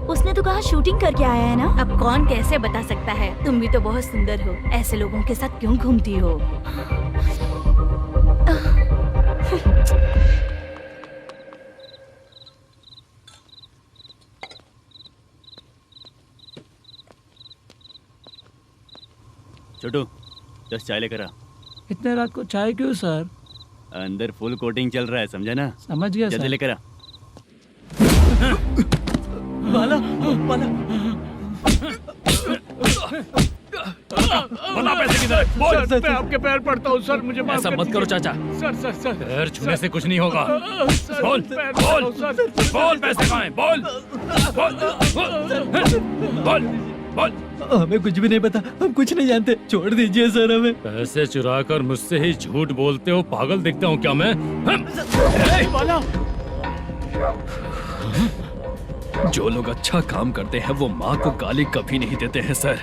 उसने तो कहा शूटिंग करके आया है ना।
अब कौन कैसे बता सकता है? तुम भी तो बहुत सुंदर हो, ऐसे लोगों के साथ क्यों घूमती हो?
छोटू 10 चाय लेकर आ।
इतने रात को चाय क्यों सर?
अंदर फुल कोटिंग चल रहा है, समझा ना?
समझ गया
जल्दी
सर।
लेकर आ।
बाला बाला
बता पैसे किधर है? बोल।
सर, मैं आपके पैर पड़ता हूँ सर, मुझे माफ
ऐसा
कर
मत करो
दीजिए।
चाचा।
सर सर सर
पैर छूने से कुछ नहीं होगा।
सर,
बोल
पैर
बोल
पड़ता हूँ, सर।
बोल, पैसे कहाँ हैं? बोल बोल बोल बोल।
हमें कुछ भी नहीं पता, हम कुछ नहीं जानते, छोड़ दीजिए सर हमें।
पैसे चुरा कर मुझसे ही झूठ बोलते हो? पागल दिखता हूँ क्या मैं?
जो लोग अच्छा काम करते हैं वो माँ को गाली कभी नहीं देते हैं सर।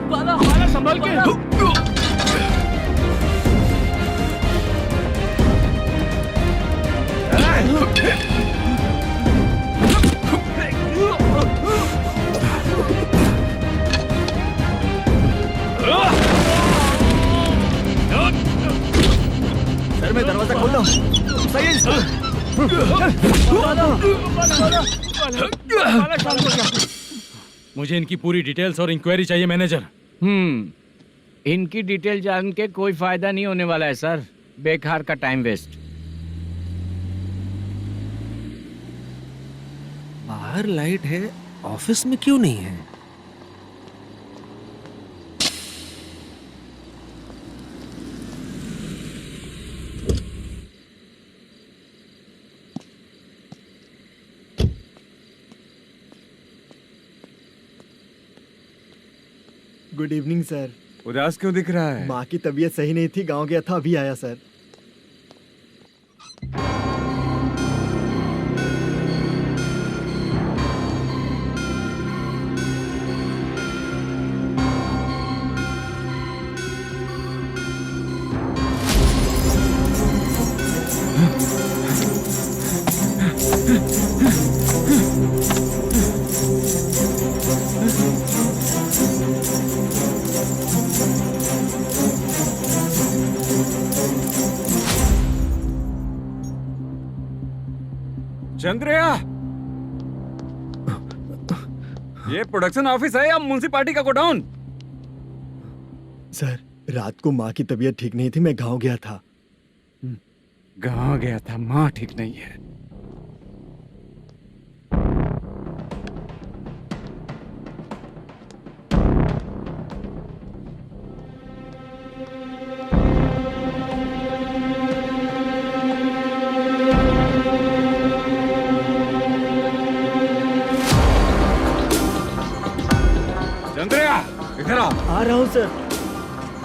बाला बाला संभल के।
सर मैं दरवाजा खोल रहा हूँ। सही है।
मुझे इनकी पूरी डिटेल्स और इंक्वायरी चाहिए मैनेजर।
इनकी डिटेल जान के कोई फायदा नहीं होने वाला है सर, बेकार का टाइम वेस्ट।
बाहर लाइट है, ऑफिस में क्यों नहीं है?
Good evening sir.
उदास क्यों दिख रहा है?
माँ की तबीयत सही नहीं थी, गांव गया था, अभी आया सर।
चंद्रया, ये प्रोडक्शन ऑफिस है या म्युनिसिपालिटी का गोडाउन?
सर रात को माँ की तबीयत ठीक नहीं थी, मैं गांव गया था।
गांव गया था, माँ ठीक नहीं है। चंद्रया, इधर आ
रहा हूँ सर।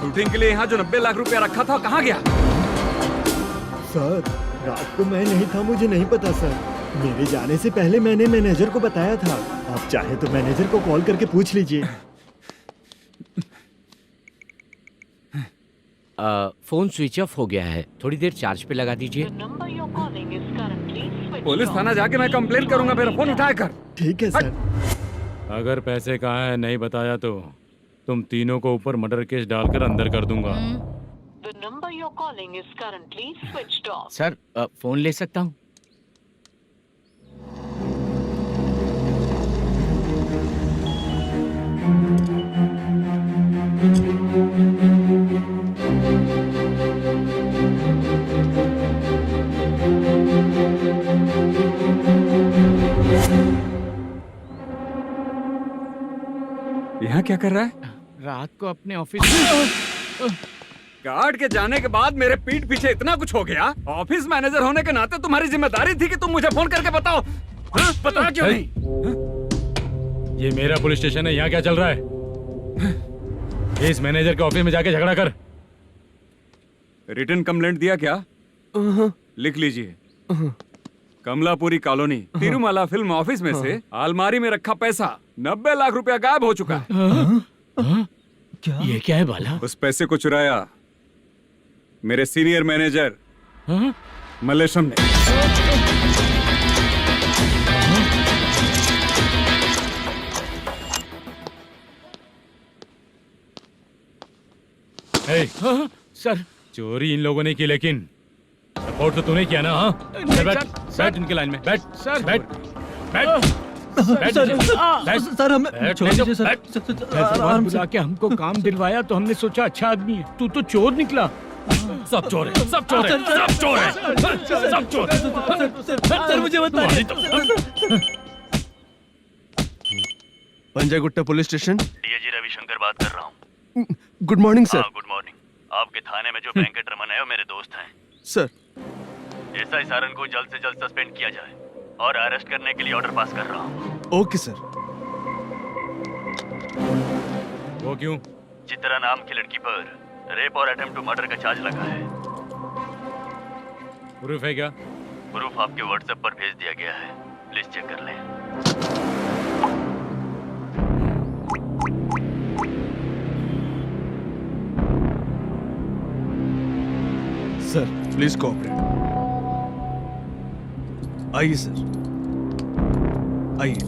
शूटिंग के लिए यहाँ जो 90 लाख रुपया रखा था कहाँ गया?
सर रात को मैं नहीं था, मुझे नहीं पता सर। मेरे जाने से पहले मैंने मैनेजर को बताया था। आप चाहे तो मैनेजर को कॉल करके पूछ लीजिए।
फोन स्विच ऑफ हो गया है, थोड़ी देर चार्ज पे लगा दीजिए।
पुलिस थाना जाके मैं कंप्लेन करूंगा, मेरा फोन उठाया कर।
ठीक है सर।
अगर पैसे कहाँ हैं नहीं बताया तो तुम तीनों को ऊपर मर्डर केस डालकर अंदर कर दूंगा।
सर फोन ले सकता हूँ?
यहाँ क्या कर रहा है?
रात को अपने ऑफिस
गार्ड के जाने के बाद मेरे पीठ पीछे इतना कुछ हो गया। ऑफिस मैनेजर होने के नाते तुम्हारी जिम्मेदारी थी कि तुम मुझे फोन करके बताओ। हाँ? पता क्यों नहीं?
ये मेरा पुलिस स्टेशन है, यहाँ क्या चल रहा है? इस मैनेजर के ऑफिस में जाके झगड़ा कर।
रिटर्न कंप्लेंट दिया क्या? लिख लीजिए। Kamalapuri colony, Tirumala film office में से अलमारी में रखा पैसा 90 लाख रुपया गायब हो चुका है।
क्या? ये क्या है बाला?
उस पैसे को चुराया मेरे सीनियर मैनेजर मल्लेशम ने।
सर, चोरी इन लोगों ने की, लेकिन सपोर्ट तो तूने किया ना? हाँ, बैठ इनके लाइन में, बैठ सर, बैठ
सर हमें छोड़ दीजिए सर।
बुला के हमको काम दिलवाया तो हमने सोचा अच्छा आदमी है, तू तो चोर निकला।
सब चोर है, सब चोर है, सब चोर है, सब चोर है।
सर मुझे बताइए।
Panjagutta police station,
DIG Ravishankar बात कर रहा हूँ।
Good morning sir.
Good morning. आपके थाने में जो वेंकट रमन है वो मेरे दोस्त हैं।
सर,
एसआई सारन को जल्द से जल्द सस्पेंड किया जाए और अरेस्ट करने के लिए ऑर्डर पास कर रहा हूँ।
Okay sir.
वो क्यों?
चित्रा नाम की लड़की पर रेप और अटेम्प्ट टू मर्डर का चार्ज लगा है।
प्रूफ है क्या?
प्रूफ आपके व्हाट्सएप पर भेज दिया गया है, प्लीज चेक कर लें।
Sir please cooperate. आइए सर, आइए।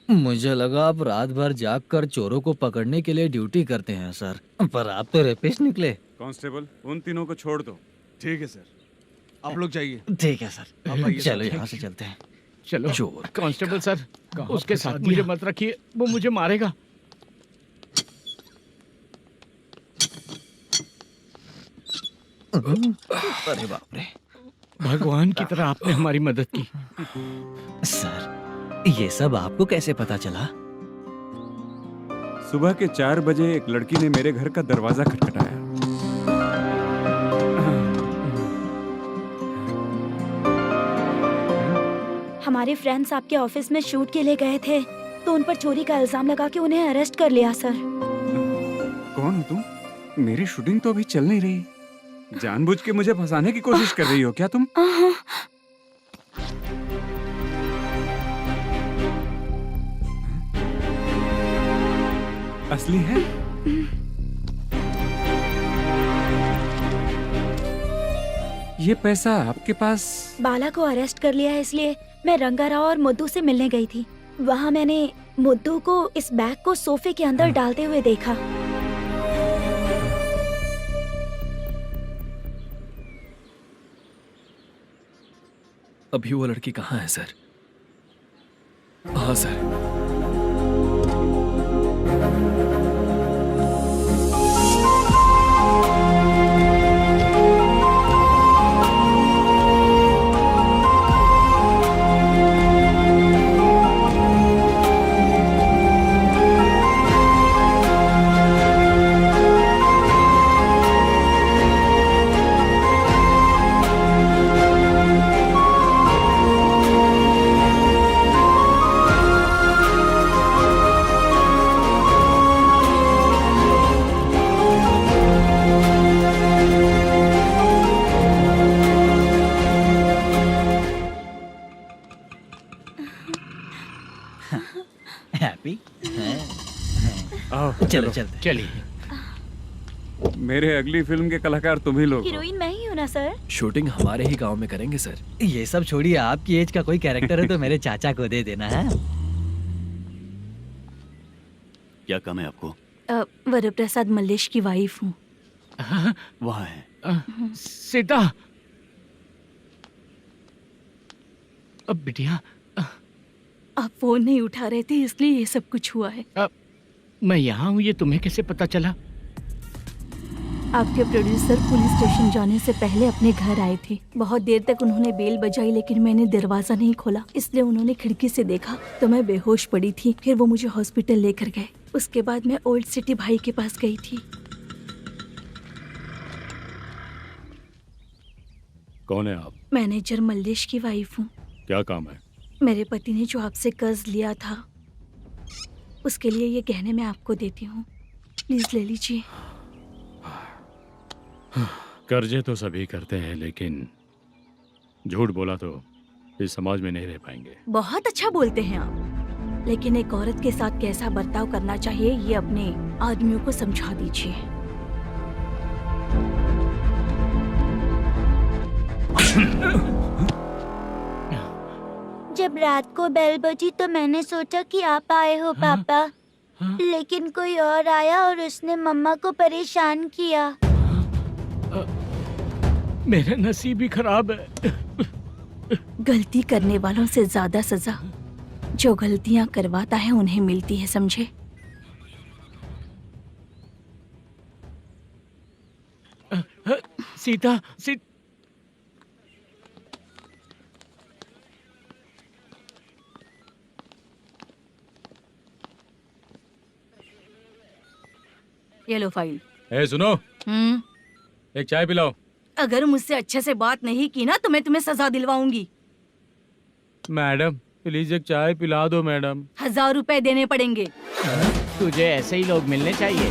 मुझे लगा आप रात भर जाग कर चोरों को पकड़ने के लिए ड्यूटी करते हैं सर, पर आप तो रेपिस्ट निकले।
कांस्टेबल, उन तीनों को छोड़ दो।
ठीक है सर, आप लोग जाइए।
ठीक है सर,
आप आइए।
चलो यहाँ से चलते हैं।
चलो
चोर
कांस्टेबल सर, उसके साथ मुझे मत रखिए, वो मुझे मारेगा।
अरे बाप रे,
भगवान की तरह आपने हमारी मदद की।
सर ये सब आपको कैसे पता चला?
सुबह के 4 बजे एक लड़की ने मेरे घर का दरवाजा खटखटाया।
हमारे फ्रेंड्स आपके ऑफिस में शूट के लिए गए थे तो उन पर चोरी का इल्जाम लगा के उन्हें अरेस्ट कर लिया सर।
कौन हो तुम? मेरी शूटिंग तो अभी चल नहीं रही। जानबूझ के मुझे फंसाने की कोशिश कर रही हो क्या तुम? असली है? ये पैसा आपके पास?
बाला को अरेस्ट कर लिया है इसलिए मैं रंगाराव और मुद्दू से मिलने गई थी। वहाँ मैंने मुद्दू को इस बैग को सोफे के अंदर डालते हुए देखा।
अभी वो लड़की कहाँ है सर? हाँ सर।
हैप्पी?
चलो चलिए।
मेरे अगली फिल्म के कलाकार तुम ही लोग हो।
हीरोइन मैं ही हूँ ना सर।
शूटिंग हमारे ही गांव में करेंगे सर।
ये सब छोड़िए, आपकी एज का कोई कैरेक्टर है तो मेरे चाचा को दे देना है।
क्या काम है आपको?
वरप्रसाद मल्लेश की वाइफ हूँ।
वहाँ है।
सीता, अब बिटिया
आप फोन नहीं उठा रहे थे इसलिए ये सब कुछ हुआ है।
मैं यहाँ हूँ, ये तुम्हें कैसे पता चला?
आपके प्रोड्यूसर पुलिस स्टेशन जाने से पहले अपने घर आए थे। बहुत देर तक उन्होंने बेल बजाई लेकिन मैंने दरवाजा नहीं खोला, इसलिए उन्होंने खिड़की से देखा तो मैं बेहोश पड़ी थी। फिर वो मुझे हॉस्पिटल लेकर गए। उसके बाद मैं ओल्ड सिटी भाई के पास गई थी।
कौन है आप?
मैनेजर मल्लेश की वाइफ हूँ।
क्या काम है?
मेरे पति ने जो आपसे कर्ज लिया था उसके लिए ये गहने मैं आपको देती हूँ, प्लीज ले लीजिए।
कर्जे तो सभी करते हैं, लेकिन झूठ बोला तो इस समाज में नहीं रह पाएंगे।
बहुत अच्छा बोलते हैं आप, लेकिन एक औरत के साथ कैसा बर्ताव करना चाहिए ये अपने आदमियों को समझा दीजिए।
जब रात को बेल बजी तो मैंने सोचा कि आप आए हो पापा, लेकिन कोई और आया और उसने मम्मा को परेशान किया।
मेरा नसीब ही खराब है।
गलती करने वालों से ज्यादा सजा जो गलतियां करवाता है उन्हें मिलती है, समझे?
सीता
ये लो फाइल।
ए सुनो, एक चाय पिलाओ।
अगर मुझसे अच्छे से बात नहीं की ना तो मैं तुम्हें सजा दिलवाऊंगी।
मैडम प्लीज एक चाय पिला दो मैडम।
1000 रुपए देने पड़ेंगे।
तुझे ऐसे ही लोग मिलने चाहिए।